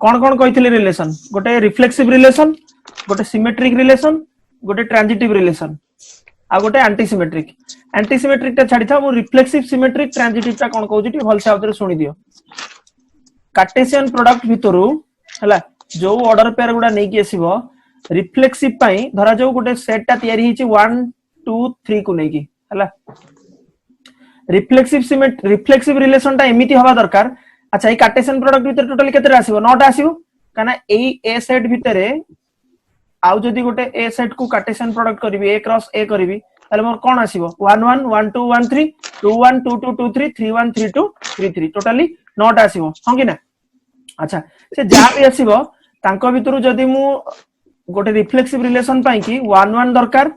कौन कौन कही रिलेशन गोटे रिफ्लेक्सिव रिलेशन गोटे सिमेट्रिक रिलेशन गोटे ट्रांजिटिव रिलेशन आ गोटे एंटीसिमेट्रिक टा छाड़ी था मु रिफ्लेक्सिव सिमेट्रिक ट्रांजिटिव टा कौन कहूची टी भल से आउतरे सुनी दियो कार्टेशियन प्रोडक्ट भितरु हला जो ऑर्डर पेयर गुडा नै कि आसीबो रिफ्लेक्सिव पई धरा जो गोटे सेट टा तयारी हिची 1 2 3 को नै कि हला रिफ्लेक्सिव रिलेशन टा एमिति हवा दरकार। अच्छा, এই कार्टेशियन प्रोडक्ट भितर टोटली केते आसीबो 9 टा आसीबो काना एई ए सेट भितरे आउ जदी गोटे ए सेट को कार्टेशियन प्रोडक्ट करबी ए क्रॉस ए करबी ताले मोर कोन आसीबो 1 1 1 2 1 3 2 1 2 2 2 3 3 1 3 2 3 3 टोटली 9 टा आसीबो हां कि ना। अच्छा, से जा भी आसीबो तांको भितरु जदी मु गोटे रिफ्लेक्सिव रिलेशन पाई कि 1 1 दरकार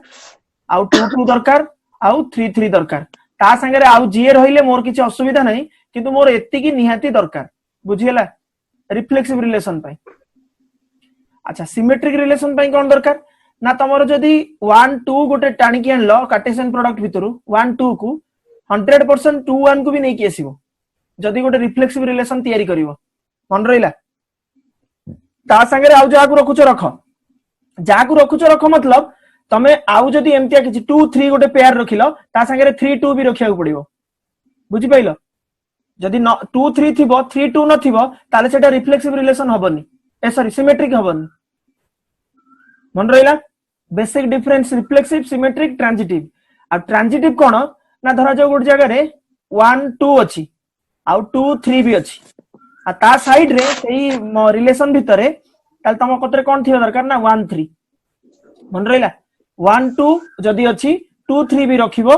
आउ 2 2 दरकार आउ 3 3 दरकार ता संगे आउ जीए रहिले मोर किछि असुविधा नै किंतु मोर एति की निहाती दरकार बुझियला रिफ्लेक्सिव रिलेशन पाई। अच्छा, सिमेट्रिक रिलेशन पाई कोन दरकार ना तमरो जदी 1 2 गोटे टाणी की आनलो कार्टेशियन प्रोडक्ट भितरु 1 2 को 100% 2 1 को भी नै कि आसीबो जदी गोटे रिफ्लेक्सिव रिलेशन तयारी करिवो मन रहिला ता संगे आउ जा को रखुचो रख मतलब तमे आउ जदी एमतिया किछि 2 3 गोटे पेयर रखिलो ता संगे 3 2 भी रखिया पड़िबो बुझि पाइलो जदी 2 3 थिबो 3 2 न थिबो ताले सेटा रिफ्लेक्सिव रिलेशन हबनी ए सॉरी सिमेट्रिक हबनी मन रहिला basic difference reflexive symmetric transitive आ ट्रांजिटिव कोन ना धरा जो गोट जगह रे 1 2 अछि आ 2 3 भी अछि आ ता साइड रे सेही रिलेशन भितरे ताल तम कतरे कोन थिबा दरकार ना 1 3 मन रहिला 1 2 जदी अछि 2 3 भी रखिबो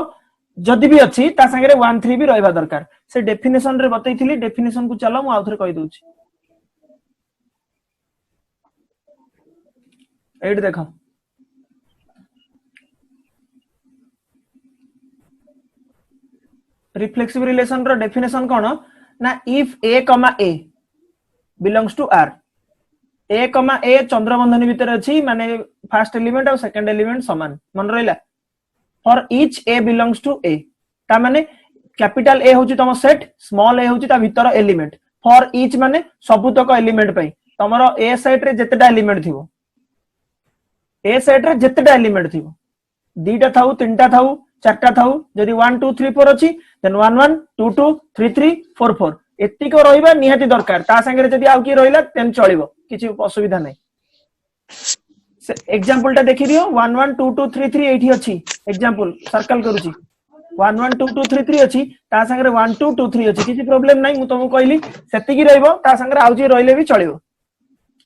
जदी भी अछि ता संगे 1 3 भी रहबा दरकार से डेफिनेशन रे बतैथिली डेफिनेशन को चलो मु आउथरे कहि दोछि एड देखो रिफ्लेक्सिव रिलेशन रो डेफिनेशन कोन ना if a belongs to r a चंद्रबंधनी भीतर अछि माने फर्स्ट एलिमेंट और सेकंड एलिमेंट समान मन रहिला for each a belongs to a ता माने कैपिटल A होची तम सेट स्मॉल a होची ता भीतर एलिमेंट फॉर ईच माने सबुतक एलिमेंट पई तमरो A सेट रे जेतेटा एलिमेंट थिबो A सेट रे जेतेटा एलिमेंट थिबो दीटा थाउ तीनटा थाउ चारटा थाउ जदी 1 2 3 4 अछि देन 1 1 2 2 3 3 4 4 एत्ती को रहिबा निहाती दरकार ता संगे जदी आउ की रहिला तेन चलिबो किछि असुविधा नै। एग्जांपल टा देखि दियो 1 1 2 2 3 3 एठी अछि एग्जांपल सर्कल करूची 1 1 2 2 3 3 अछि ता संगे 1 2 2 3 अछि किछि प्रॉब्लम नै मु तुमको कहली सेति की रहइबो ता संगे आउ जी रहिले भी चलिबो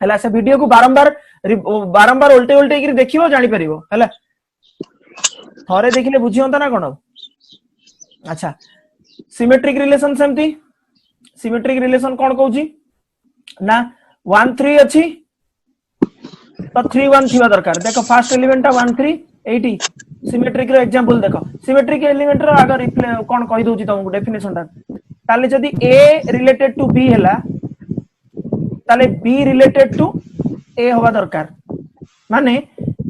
हला से वीडियो को बारंबार उल्टे की देखिबो जानि परिबो हला थरे देखिले बुझियंता ना कोन। अच्छा, सिमेट्रिक रिलेशन सेमती सिमेट्रिक रिलेशन कोन कहूची ना 1 3 अछि तो 3 1 थिबा दरकार देखो फर्स्ट एलिमेंट 1 3 80 सिमेट्रिक रो एग्जांपल देखो सिमेट्रिक एलिमेंट रो अगर कोन कहि दोची तुमको डेफिनेशन ता ताले जदी a रिलेटेड टू b हैला ताले b रिलेटेड टू a होबा दरकार माने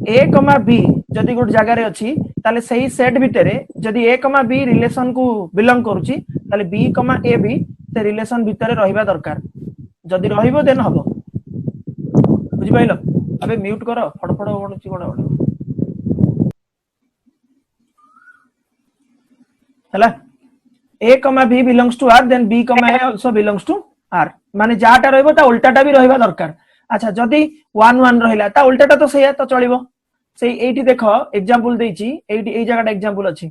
a, b जदी गुड जगह रे अछि ताले सही सेट भितरे जदी a, b रिलेशन को बिलोंग करूची ताले b, a भी से रिलेशन भितरे रहिबा दरकार जदी रहिबो देन हबो बुझि पाइलो। अबे म्यूट करो फड़फड़ बडुची बड हला a, b belongs to r then b, a also belongs to r माने जाटा रहइबो ता उल्टाटा भी रहिबा दरकार। अच्छा, जदी 1 1 रहिला ता उल्टाटा तो सही तो चलिबो सेही एठी देखो एग्जांपल देइची एठी एई जगहटा एग्जांपल अछि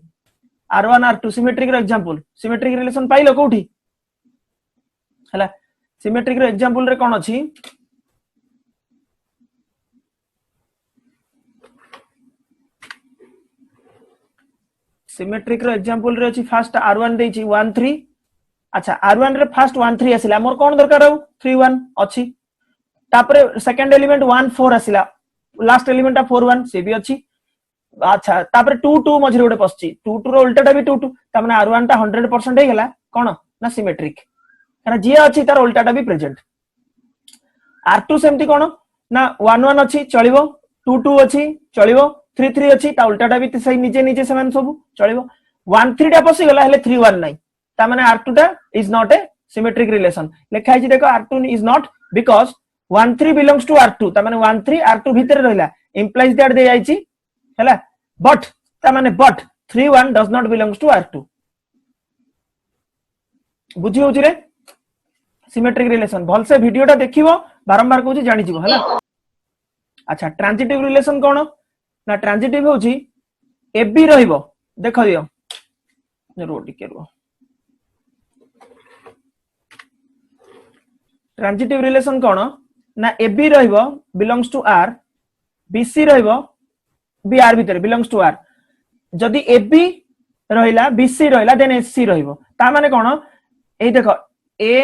r1 r2 सिमेट्रिक रो एग्जांपल सिमेट्रिक रिलेशन पाइलो कोठी हला सिमेट्रिक रो एग्जांपल रे कोन अछि सिमेट्रिक रो एग्जांपल रे अछि फर्स्ट r1 देइची 1 3 अच्छा r1 रे फर्स्ट 1 3 आसिला मोर कोन दरकार हो 3 1 अछि तापरे सेकंड एलिमेंट 1 4 आसिला लास्ट एलिमेंट 4 1 से भी अछि। अच्छा, तापरे 2 2 मझरे गोटे पछची 2 2 रो उल्टाटा भी 2 2 ता माने r1 ता 100% हे गेला कोन ना सिमेट्रिक काना जे अछि तार उल्टाटा भी प्रेजेंट। r2 सेमती कोन ना 1 1 अछि चलिबो 2 2 अछि चलिबो 3 3 अछि ता उल्टाटा भी सही निजे समान सब चलिबो 1 3 टा पसी गेला हेले 3 1 नै ता माने r2 टा is not a symmetric relation लेखा हि देखो r2 is not because 1 3 belongs to R2 ता माने 1 3 R2 भीतर रहला implies that दे जाईची हैला बट ता माने but 3 1 does not belongs to R2 बुझी होची रे सिमेट्रिक रिलेशन भल से वीडियोटा देखिबो बारंबार कहूची जानि जीवो हैला अच्छा ट्रांजिटिव रिलेशन कोन ना ट्रांजिटिव होची एबी रहइबो देखो दियो रो टिके रो ट्रांजिटिव रिलेशन कोन ना एबी रहइबो बिलोंग्स टू आर बीसी रहइबो बी आर भीतर बिलोंग्स टू आर जदी एबी रहिला बीसी रहिला देन एससी रहइबो ता माने कोन ए देखो ए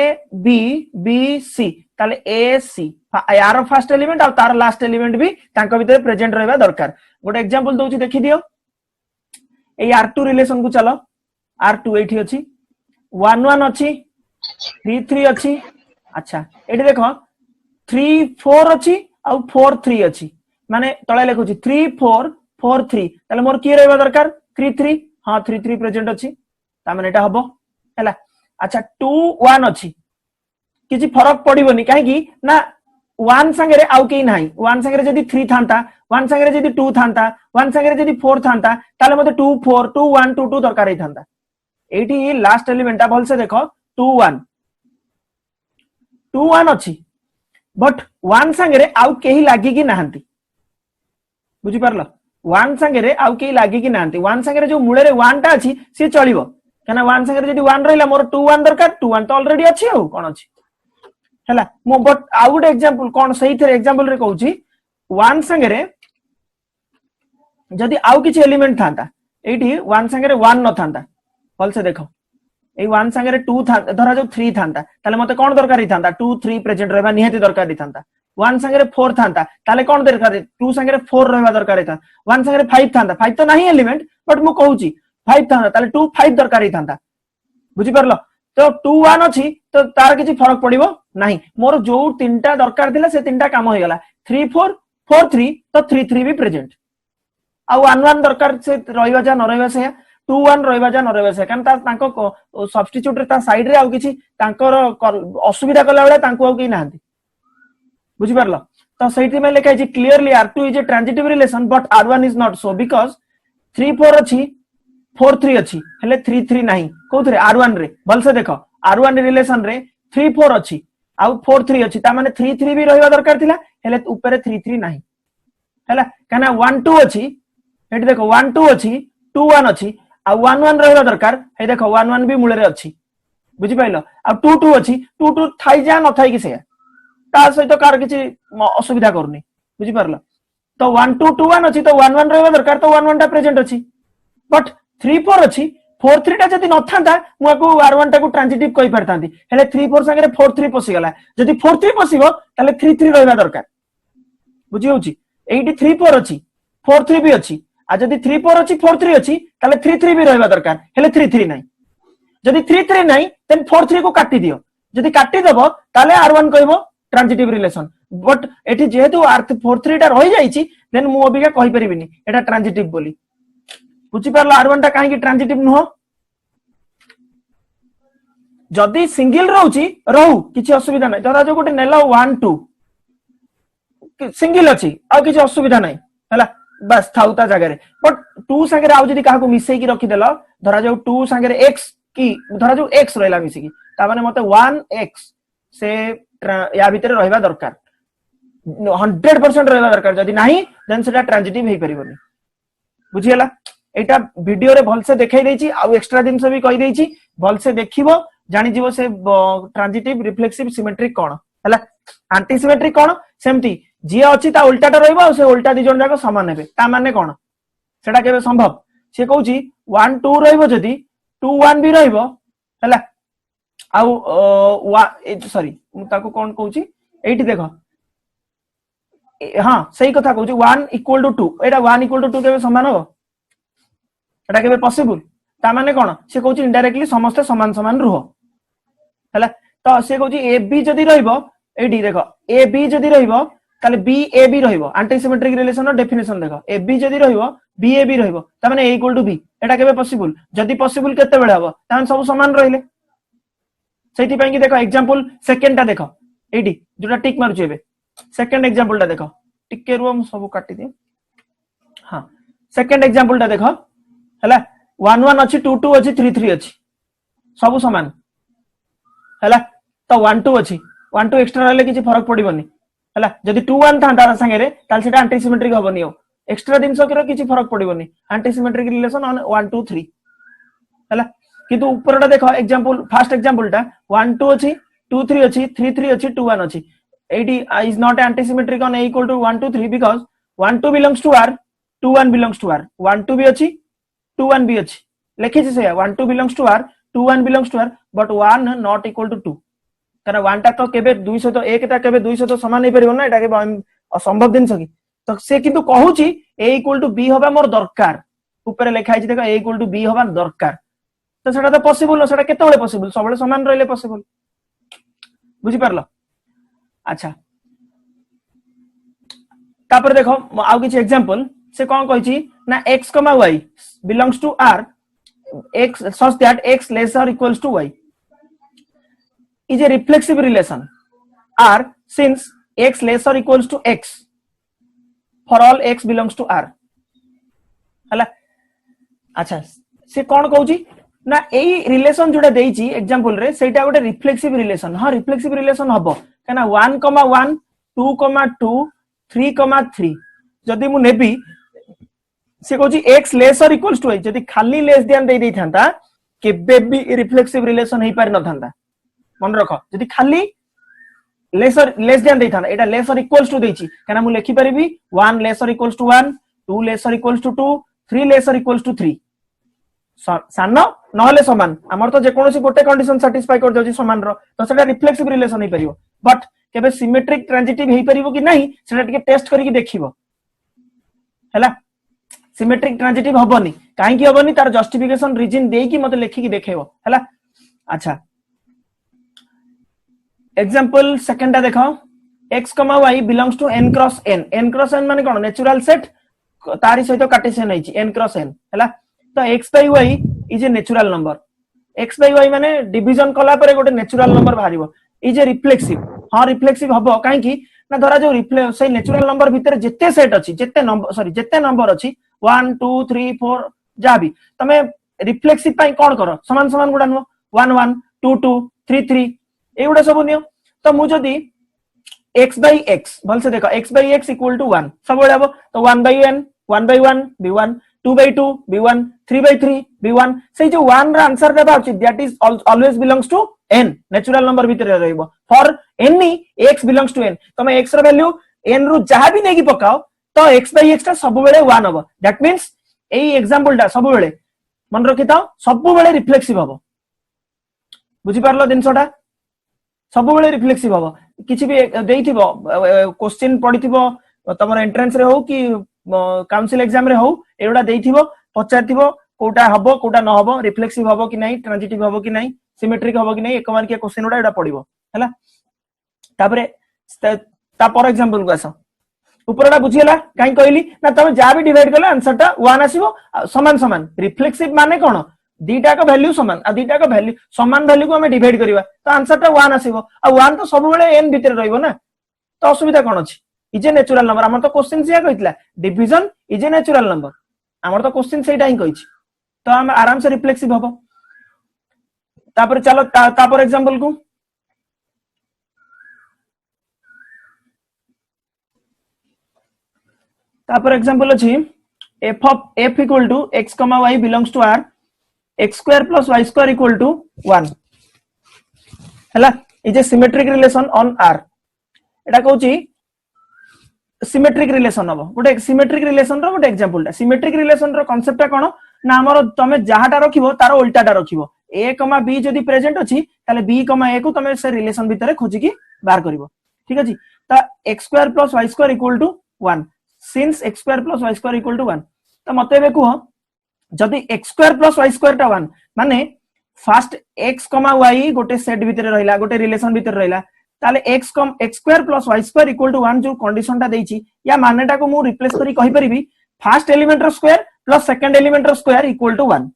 बी बी सी ताले ए सी यार फर्स्ट एलिमेंट और तार लास्ट एलिमेंट भी तांको भीतर प्रेजेंट रहबा दरकार गोटे एग्जांपल दोची देखि दियो ए R2 रिलेशन को चलो R2 एठी अछि 1 1 अछि 3 3 अछि अच्छा एठी देखो 3 4 अछि और 4 3 अछि माने तळे लेखुछि 3 4 4 3 ताले मोर की रहबा दरकार 3 3 हां 3 3 प्रेजेंट अछि ता माने एटा हबो हैला अच्छा 2 1 अछि किछि फरक पडिबोनी काहे कि ना 1 संगे रे आउ केही नाही 1 संगे रे जदी 3 थांता 1 संगे रे जदी 2 थांता 1 संगे रे जदी 4 थांता ताले मते 2 4 2 1 2 2 दरकार हे थांता एठी लास्ट एलिमेंट आ भल से देखो 2 1 2 1 अछि बट 1 संगे रे आउ केही लागी कि नाहंती बुझी परलो 1 संगे रे आउ केही लागी कि नाहंती 1 संगे रे जो मूळे रे 1 टा अछि से चलिबो कना 1 संगे रे जदी 1 रहिला मोर 2 1 दरकार 2 1 तो ऑलरेडी अछि हो कोन अछि हैला मो बट आउ गुड एग्जांपल कोन सही थे एग्जांपल रे कहूची 1 संगे रे जदी आउ किछि एलिमेंट थांता एठी 1 संगे रे 1 न थांता भल से देखो ए 1 संगे रे 2 था धरा जो 3 थांता ताले मते कोन दरकार हि थांता 2 3 प्रेजेंट रहबा निहाती दरकार हि थांता 1 संगे रे 4 थांता ताले कोन दरकार 2 संगे रे 4 रहबा दरकार हि था 1 संगे रे 5 थांता 5 तो नाही एलिमेंट बट मु कहूची 5 थांता ताले 2 5 दरकार हि थांता बुझी परलो तो 2 1 अछि तो तार किछि फरक पडिबो नाही मोर जो तीनटा दरकार थिला से तीनटा काम होय गेला 3 4 4 3 तो 3 3 भी प्रेजेंट आ 1 1 दरकार से रहइबा जा न रहइबा से 2 1 रहइबा जा न रहइबा से कान ता तांको सब्स्टिट्यूट रे ता साइड रे आ किछि तांकर असुविधा कला बेला तांको आ कि नाहंती बुझी परलो तो सहीति में लिखा है clearly R2 is a transitive relation but R1 is not so because 3 4 अछि 4 3 अछि हेले 3 3 नाही कोथरे R1 रे भल से देखो R1 रिलेशन रे 3 4 अछि आ 4 3 अछि ता माने 3 3 भी रहइबा दरकार थिला हेले ऊपर 3 3 नाही हैला काना 1 2 अछि एठी देखो 1 2 अछि 2 1 अछि आ 1 1 रहइबा दरकार हे देखो 1 1 भी मूळे रे अछि बुझी पाइलो आ 2 2 अछि 2 2 थाई जा न थाई कि से ता सहित कार किछि असुविधा करनी बुझी परलो तो 1 2 2 1 अछि तो 1 1 रहइबा दरकार तो 1 1 टा प्रेजेंट अछि बट 3 4 अछि 4 3 टा जदी नथांता मुआको R1 टा को ट्रांजिटिव कहि परतांती हेले 3 4 संगे 4 3 पसि गला जदी 4 3 पसिबो ताले 3 3 रहइबा दरकार बुझी होची एठी 3 4 अछि 4 3 भी अछि आ जदी 3 4 अछि 4 3 अछि ताले 3 3 भी रहइबा दरकार हेले 3 3 नाही जदी 3 3 नाही देन 4 3 को काटी दियो जदी काटी देबो ताले R1 कहबो ट्रांजिटिव रिलेशन बट एठी जेहेतु R4 3 टा रहि जाईची देन मु अबिका कहि परिबिनी एटा ट्रांजिटिव बोली बुझी परलो R1 टा काहे कि ट्रांजिटिव नुहो जदी सिंगल रहउची रहू किछि असुविधा नै जरा जो गोटे नेला 1 2 सिंगल अछि आ किछि असुविधा नै हला बस थाउता जगह रे बट 2 संगे आउ जदी काहा को मिसै की रखि देलो धरा जो 2 संगे x की धरा जो x रहला मिसै की ता माने मते 1x से या भीतर रहइबा दरकार 100% रहइबा दरकार जदी नाही देन सेटा ट्रांजिटिव हेइ परिबोनी बुझियला एटा वीडियो रे भल से देखाई देछि आ एक्स्ट्रा दिन से भी कहि देछि भल से देखिबो जानि जीवो से ट्रांजिटिव रिफ्लेक्सिव सिमेट्रिक कोन हला एंटी सिमेट्रिक कोन सेमती जे अछि ता उल्टाटा रहइबो से उल्टा दि जन जाको समान हेबे ता माने कोन सेटा केबे संभव से कहूची 1 2 रहइबो जदी 2 1 भी रहइबो हला आउ सॉरी ताको कोन कहूची एठी देखो हां सही कथा कहूची 1 equal to 2 Etah 1 equal to 2 केबे समान हो एटा केबे पॉसिबल ता माने कोन से कहूची इनडायरेक्टली समस्त समान समान रहो हला तो से कहूची ए बी जदी रहइबो एठी देखो ए बी जदी रहइबो ताले बी ए बी रहइबो एंटी सिमेट्रिक रिलेशन रो डेफिनेशन देखो ए बी जदी रहइबो बी ए बी रहइबो ता माने a इक्वल टू b एटा केबे पॉसिबल जदी पॉसिबल केते बेले हबो ता माने सब समान रहिले सेठी पई कि देखो एग्जांपल सेकंड टा देखो एठी जोटा टिक मारुची एबे सेकंड एग्जांपल टा देखो टिके रुओ सब काटी दे हां सेकंड एग्जांपल टा देखो हला 1 1 अछि 2 2 अछि 3 3 अछि सब समान हला तो 1 2 अछि 1 2 एक्स्ट्रा रहले किछि फरक पड़िबोनी हला जदी 2 1 था तार संगे रे ताल सेटा एंटी सिमेट्रिक होबनी हो एक्स्ट्रा दिन सकर किछि फरक पड़िबोनी एंटी सिमेट्रिक रिलेशन ऑन 1 2 3 हला किंतु ऊपरटा देखो एग्जांपल फर्स्ट एग्जांपल टा 1 2 अछि 2 3 अछि 3 3 अछि 2 1 अछि एटी is not anti symmetric on a equal to 1 2 3 because 1 2 belongs to r 2 1 belongs to r 1 2 भी अछि 2 1 भी अछि लिखि छै से 1 2 belongs to r 2 1 belongs to r but 1 not equal to 2 कारण 1 टा तो केबे 200 तो 1 टा केबे 200 तो समान नै परिबो ना एटा के असंभव दिन सकी तो से किंतु कहूची a इक्वल टू b होबा मोर दरकार ऊपर लिखा है देखो a इक्वल टू b होबा दरकार तो सेटा तो पॉसिबल सेटा केते बेले पॉसिबल सबले समान रहले पॉसिबल बुझी परलो अच्छा तापर देखो आउ किछ एग्जांपल से कोन कहै छी ना x, y belongs to r x such that x less or equals to y is a reflexive relation r since x less or equals to x for all x belongs to r हला अच्छा से कोन कहू छी ना एई relation जोडा देई छी example रे सेटा गोटे रिफ्लेक्सिव रिलेशन हां रिफ्लेक्सिव रिलेशन हबो कना 1, 1 2, 2 3, 3 जदी मु नेबी से कहू छी x लेस और इक्वल्स टू y जदी खाली लेस देन दे थांता केबे भी रिफ्लेक्सिव रिलेशन हे पार न थांता मन रखो जदी खाली less then they थांता Etah less और इक्वल्स टू देची कना मु लिखि परिबी 1 लेस और इक्वल्स टू 1 2 लेस और इक्वल्स टू 2 3 लेस और इक्वल्स टू 3 सानो नहले समान हमर तो जे कोनोसी गोटे कंडीशन सैटिस्फाई कर जाउची समान रो तो सेटा रिफ्लेक्सिव रिलेशन हे परिबो बट केबे सिमेट्रिक ट्रांजिटिव हे परिबो कि नहीं सेटा टिके टेस्ट करिकि देखिबो हैला सिमेट्रिक ट्रांजिटिव हबनी काहे कि हबनी तार जस्टिफिकेशन रीजन देई कि मते लेखि कि देखेबो हैला अच्छा एग्जांपल सेकंड देखो x, y belongs to n cross n n cross n माने कोन नेचुरल सेट तारी सहित कार्टेशियन आइची n cross n हैला तो x by y is a natural number x by y माने डिवीजन कला परे गोटे नेचुरल नंबर बाहरिबो इज ए रिफ्लेक्सिव हां रिफ्लेक्सिव हबो काहे कि ना धरा जो से नेचुरल नंबर भीतर जेते सेट अछि जेते नंबर सॉरी जेते नंबर अछि 1 2 3 4 जाबी तमे रिफ्लेक्सिव पाई कोन करो समान समान गुडा नो 1 1 2 2 3 3 एगुडा सब नियो तो मु जदी x by x भल से देखो x by x equal to 1 सब बळे हबो तो 1 by n 1 by 1 b1 2 by 2 b1 3 by 3 b1 से जो 1 रा आंसर देबा अछि that is always belongs to n natural number भीतर रहइबो for any x belongs to n तमे x रा वैल्यू n रु जहा भी नेकी पकाओ तो x by x टा सब बेले 1 हबो दैट मींस एई एग्जांपल टा सब बेले मन रखिता सब बेले रिफ्लेक्सिव हबो बुझी पारलो दिनसोटा सब बेले रिफ्लेक्सिव हबो किछि भी देइथिबो क्वेश्चन पडिथिबो तमर एंट्रेंस रे हो कि काउंसिल एग्जाम रे हो एडा देइथिबो पचारथिबो कोटा हबो कोटा न हबो रिफ्लेक्सिव हबो कि नहीं ट्रांजिटिव हबो कि नहीं सिमेट्रिक हबो कि नहीं एक मार्क के क्वेश्चन उडा एडा पडिबो हैला तापरे ता फॉर एग्जांपल को आसा ऊपरडा बुझियला काई कहली ना तमे जा भी डिवाइड करला आंसर टा 1 आसीबो समान समान रिफ्लेक्सिव माने कोन दीटा का वैल्यू समान आ दीटा का वैल्यू समान वैल्यू को हमें डिवाइड करबा तो आंसर टा 1 आसीबो आ 1 तो सब बेले n भीतर रहइबो ना तो असुविधा कोन अछि इज ए नेचुरल नंबर हमर तो क्वेश्चन सिया कहितला division is a natural number हमर तो क्वेश्चन सेटा ही कहिछि तो हम आराम से रिफ्लेक्सिव हबो तापर चलो तापर एग्जांपल को तापर एग्जांपल अछि f equal to x, y belongs to r x square plus y square equal to 1 हला is a symmetric relation on r Etah कहूची symmetric relation हबो गोटे सिमेट्रिक रिलेशन रो गोटे एग्जांपल ता सिमेट्रिक रिलेशन रो concept ता कोन ना हमर तमे जहाटा रखिबो तार उल्टाटा रखिबो a, b जदी प्रेजेंट अछि ताले b, a को तमे से रिलेशन भीतर खोजि की बाहर करिवो ठीक अछि ता x square plus y square equal to 1 since x square plus y square equal to 1 त मते बे को जदी x square plus y square टा 1 माने फर्स्ट x, y गोटे सेट भीतर रहिला गोटे रिलेशन भीतर रहिला ताले x square plus y square equal to 1 जो कंडीशन टा देइची या मानेटा को मु रिप्लेस करी कहि परिबी फर्स्ट एलिमेंट रो स्क्वायर प्लस सेकंड एलिमेंट रो स्क्वायर इक्वल टू 1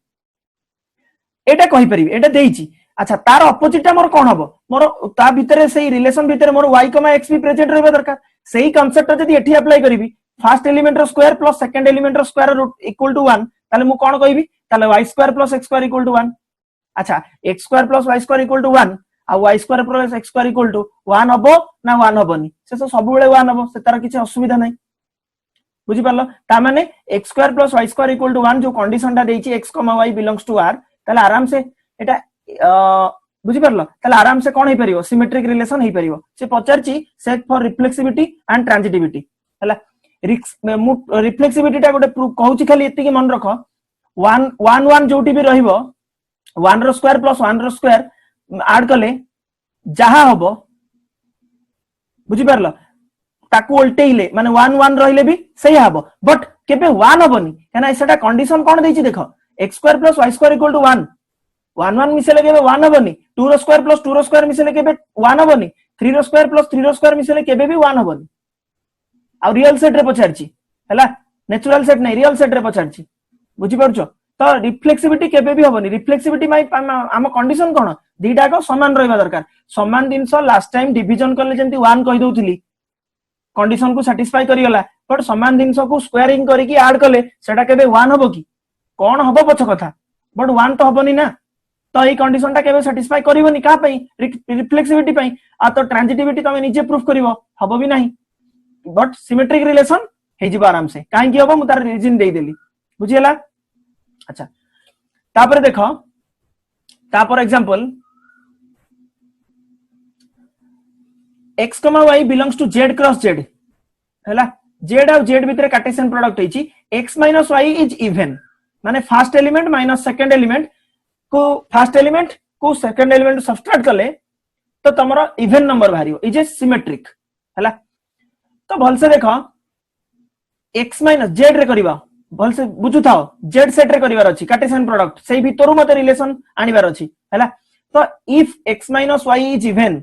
एटा कहि परिबी एटा देइची अच्छा तार ऑपोजिट मोर कौन हम मोर ता भितर से रिलेशन भितर मोर y, x भी प्रेजेंट रहबा दरकार सेही कांसेप्ट जदी एठी अप्लाई करिवि फर्स्ट एलिमेंट रो स्क्वायर प्लस सेकंड एलिमेंट रो स्क्वायर इक्वल टू 1 ताले मु कोन कहबी ताले y square plus x square equal to 1 अच्छा x square plus y square equal to 1 आ y square plus x square equal to 1 हबो ना 1 हबनी से सब बेले 1 हबो से तार किछि असुविधा नै बुझी पारलो ता माने x square plus y square equal to 1 जो कंडीशन टा देछि x, y belongs to r ताले आराम से एटा बुझी पारलो ताले आराम से कोन हे परियो सिमेट्रिक रिलेशन हे परियो से पचारची set for reflexivity and transitivity हला रिफ्लेक्सिविटी टा गोटे कहूची खाली एति की मन रखो 1 1 1 जोटी भी रहिबो 1 रो स्क्वायर प्लस 1 रो स्क्वायर ऐड कले जहा हबो बुझी पारलो ताकू उल्टेइले माने 1 1 रहिले भी सही हबो बट केबे 1 हबनी काना सेटा कंडीशन कोन देछि देखो x square plus y square equal to 1 1 1 मिसेले केबे 1 हबनी 2 रो स्क्वायर प्लस 2 रो स्क्वायर मिसेले केबे 1 हबनी 3 रो स्क्वायर प्लस 3 रो स्क्वायर मिसेले केबे भी 1 हबनी आ रियल सेट रे पछारची हैला नेचुरल सेट नै रियल सेट रे पछारची बुझी परछो तो रिफ्लेक्सिविटी केबे भी हबनी रिफ्लेक्सिविटी माइ आम कंडीशन कोन दीटा को समान रहबा दरकार समान दिनस लास्ट टाइम डिवीजन करले जेंती 1 कहि दोउथिली कंडीशन को सैटिस्फाई करि गला बट समान दिनस को स्क्वायरिंग करी की ऐड करले सेटा केबे 1 हबो की कोन हबो पछ कथा बट 1 तो हबनी ना तो এই कंडीशन टा केबे सैटिस्फाई करिवनी का पई रिफ्लेक्सिविटी पई आ तो ट्रांजिटिविटी तमे निजे प्रूफ करिवो हबो भी नाही बट सिमेट्रिक रिलेशन हे जिबा आराम से काहे की हबो मु तार रीजन देई देली बुझियला अच्छा तापर देखो तापर example x, y belongs to z cross z हैला z और z भितर कार्टेशियन प्रोडक्ट हेची x - y इज इवन माने first element minus second element को फर्स्ट एलिमेंट को सेकंड एलिमेंट सब्सट्रैक्ट करले तो तमरो इवन नंबर भारियो इज ए सिमेट्रिक हैला तो भल से देखो x - z रे करबा भल से बुझु थाओ z सेट रे करिवार अछि कार्टेशियन प्रोडक्ट सेही भितरु मते रिलेशन आनिवार अछि हैला तो if x - y is even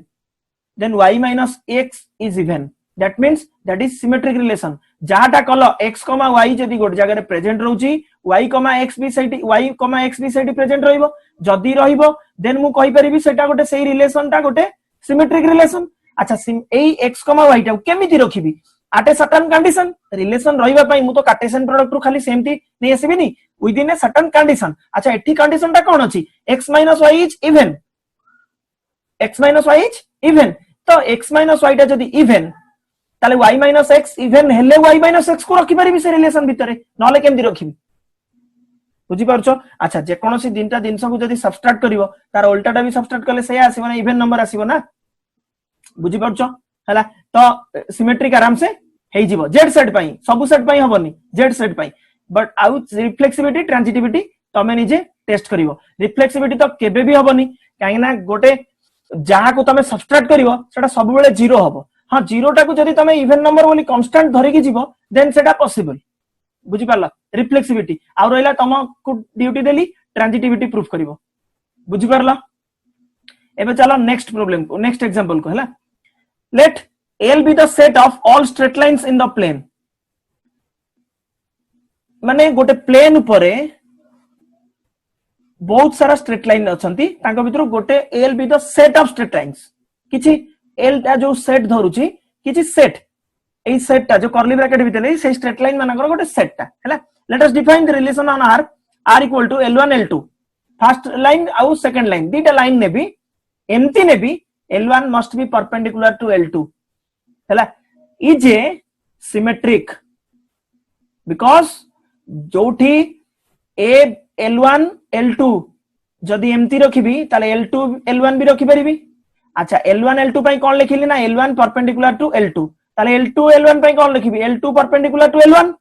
then y minus x is even that means that is symmetric relation जाटा कलो x, y जदी गोट जगह रे प्रेजेंट रहउची y, x भी सेठी y, x भी सेठी प्रेजेंट रहइबो जदी रहइबो देन मु कहि परिबी सेटा गोटे सेही रिलेशन टा गोटे सिमेट्रिक रिलेशन अच्छा एई x, y टा केमिति रखिबी at a certain condition relation रहिबा पई मु तो कार्टेशियन प्रोडक्ट रु खाली सेमती नै आसीबिनी with in a certain condition अच्छा एठी कंडीशन टा कोन अछि x - y is even x - y is even तो x - y टा जदी इवन ताले y - x इवन हेले y - x को रखि परिबी से रिलेशन भितरे नले केमदी रखिबी बुझी परछो अच्छा जे कोनोसी दिनटा दिनस को जदी सब्सट्रैक्ट करिवो तार उल्टाटा भी सब्सट्रैक्ट करले से आसीबो ना इवन नंबर आसीबो ना बुझी परछो हला तो सिमेट्रिक आराम से हेई जिवो z सेट पई सब सेट पई हबनी z सेट पई बट आउ रिफ्लेक्सिविटी ट्रांजिटिविटी तमे निजे टेस्ट करिवो रिफ्लेक्सिविटी तो केबे भी हबनी काहे ना गोटे जहा को तमे सब्सट्रैक्ट करिवो सेटा सब बेले 0 हबो हां 0 टा को जदी तमे इवन नंबर बोली कांस्टेंट धरि की जीवो देन सेटा पॉसिबल बुझी पारला रिफ्लेक्सिविटी आ रहला तम को ड्यूटी देली ट्रांजिटिविटी प्रूफ करिवो बुझी पारला एबे चलो नेक्स्ट प्रॉब्लम को नेक्स्ट एग्जांपल को हला late L be the set of all straight lines in the plane माने गोटे प्लेन उपरे बहुत सारा स्ट्रेट लाइन अछंती तांको भितर गोटे L be the set of straight lines किछि L टा जो सेट धरुची किछि सेट एई सेट टा जो कर्ली ब्रैकेट भितर से स्ट्रेट लाइन मानकर गोटे सेट टा हैला let us define the relation on r equal to L1 L2 first line आउ सेकंड लाइन दीटा लाइन ने भी एम्ति ने भी L1 must be perpendicular to L2 हैला इज ए सिमेट्रिक बिकॉज जोठी ए L1 L2 जदी एम्ति रखिबी ताले L2 L1 भी रखि परिबी अच्छा L1 L2 पई कोन लिखिली ना L1 परपेंडिकुलर टू L2 ताले L2 L1 पई कोन लिखिबी L2 परपेंडिकुलर टू L1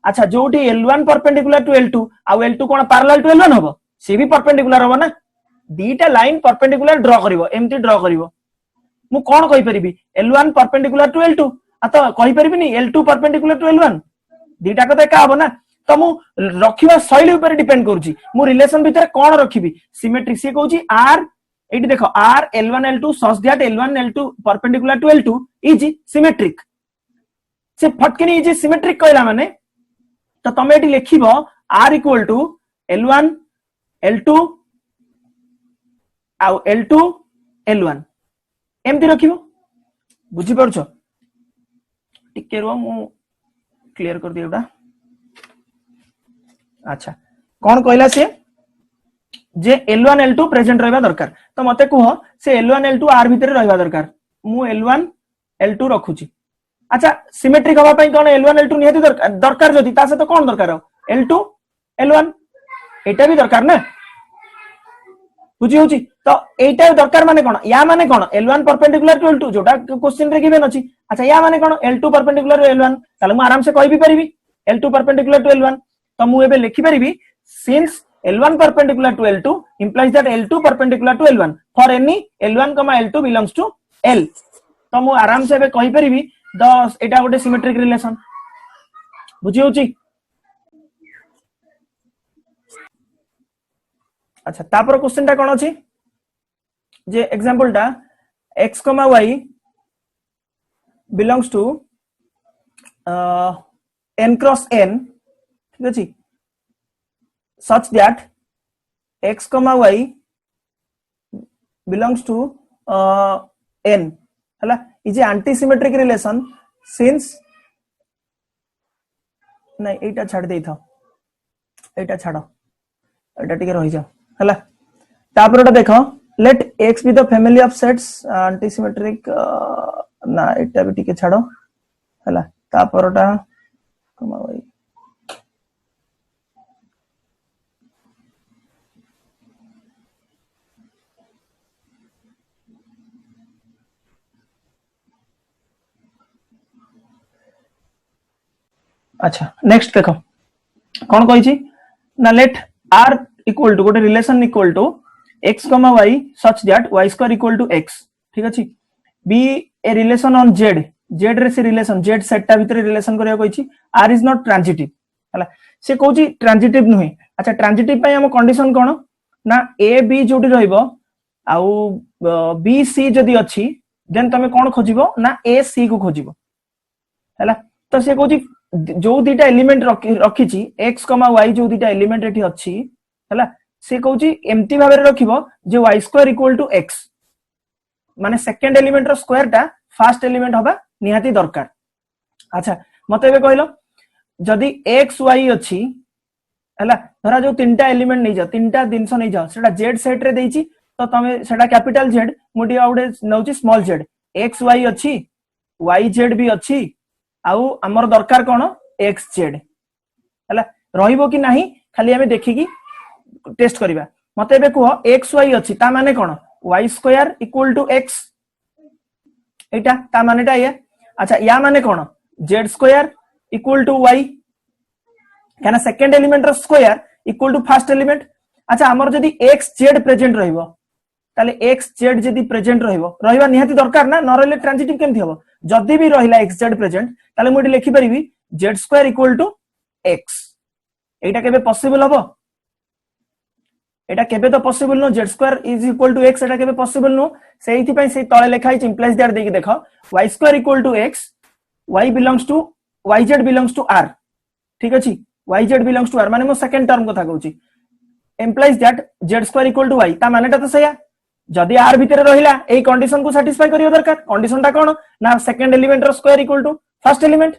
अच्छा जोठी L1 परपेंडिकुलर टू L2 आ L2 कोन पैरेलल टू L1 हबो से भी परपेंडिकुलर हबो ना दीटा लाइन परपेंडिकुलर ड्रा करिवो एम्ति ड्रा करिवो मु कोन कहि परिबी L1 परपेंडिकुलर टू L2 आ तो कहि परिबी नी L2 परपेंडिकुलर टू L1 दीटा को एका हबो ना तो मु रखिबा शैली ऊपर डिपेंड करूची मु रिलेशन भीतर कोन रखिबी सिमेट्रिक से कहूची r एटी देखो r L1 L2 such that L1 L2 perpendicular to L2 is symmetric से फटकनी इज सिमेट्रिक कहला माने तो तमे एटी लिखिबो r equal to L1 L2 आउ L2 L1 एमती रखिबो बुझी परछो टिके रो मु क्लियर कर दियोटा अच्छा कौन कहला से जे L1 L2 प्रेजेंट रहबा दरकार तो मते कहो से L1 L2 आर भीतर रहबा दरकार मु L1 L2 रखुची अच्छा सिमेट्रिक हवा पई कोन L1 L2 निहाती दरकार जदी ता से तो कोन दरकार L2 L1 एटा भी दरकार ना बुझी होची तो एटा दरकार माने कोन या माने कोन L1 परपेंडिकुलर टू L2 जोटा क्वेश्चन रे गिवन अछि अच्छा या माने कोन L2 परपेंडिकुलर टू L1 ताले मु आराम से कहि भी परिबी L2 परपेंडिकुलर टू L1 तो मु एबे लिखि परिबी since L1 perpendicular to L2 implies that L2 perpendicular to L1 for any L1, L2 belongs to L तो मु आराम से कहि परिबी द एटा गोटे सिमेट्रिक रिलेशन बुझी होची अच्छा तापर क्वेश्चन टा कोन अछि जे एग्जांपल टा x, y belongs to n cross n ठीक अछि such that x, y belongs to n हला is anti symmetric relation since नहीं एटा छाड़ देई था एटा छाड़ो एटा टिके रहि जा हला तापरटा देखो let x be the family of sets anti symmetric ना एटा भी टिके छाड़ो हला तापरटा y अच्छा नेक्स्ट देखो कौन कही ना लेट r इक्वल टू गोटे relation equal to x, y such that y square equal to x ठीक अछि be a relation on z z रे से रिलेशन z सेट भीतर रिलेशन करिया कहिछि r इज नॉट ट्रांजिटिव हला से कहछि ट्रांजिटिव नुहे अच्छा ट्रांजिटिव पय हम कंडीशन कोन ना a b जोटी रहइबो आउ b c जदी अछि देन तमे कोन खोजिबो ना a c को खोजिबो हला तो से कहछि जो दीटा एलिमेंट रखिछि x, y जो दीटा एलिमेंट एठी अछि हला से कहछि एम्ति भाबरे रखिबो जे y square equal to x माने सेकंड एलिमेंट रो स्क्वायर टा फर्स्ट एलिमेंट होबा निहाती दरकार अच्छा मते एबे कहलो जदी x y अछि हला धरा जो तीनटा एलिमेंट नै जा तीनटा दिनस नै जा सेटा z सेट रे देछि तो तमे सेटा कैपिटल z मुडी आउडे नउछि स्मॉल z x y अछि y z भी अछि आउ हमर दरकार कोन एक्स जेड हला रहिबो कि नाही खाली हमें देखि कि टेस्ट करिबा मते एबे को एक्स वाई अछि ता माने कोन y square equal to x एटा ता मानेटा ये अच्छा या माने कोन z square equal to y काना सेकंड एलिमेंट रो square equal to first element अच्छा हमर जदी x z प्रेजेंट रहिबो ताले x z जदी प्रेजेंट रहिबा निहाती दरकार ना न रहले ट्रांजिटिव केमथि हबो जदी भी रहिला x z प्रेजेंट ताले मुडी लिखि परिबी z square equal to x एटा केबे पॉसिबल हबो एटा केबे तो possible no z square is equal to x एटा केबे पॉसिबल नो सेहिथि पई से तळे लेखाइ इंप्लाइज दैट देखि देखो y square equal to x y belongs to yz belongs to r ठीक अछि yz बिलोंग्स टू r माने मो सेकंड टर्म कथा कहउची implies that z square equal to y ता मानेटा तो सया जदी r भीतर रहिला एई कंडीशन को सैटिस्फाई करियो दरकार कंडीशन टा कोन ना सेकंड एलिमेंट रो square equal to first element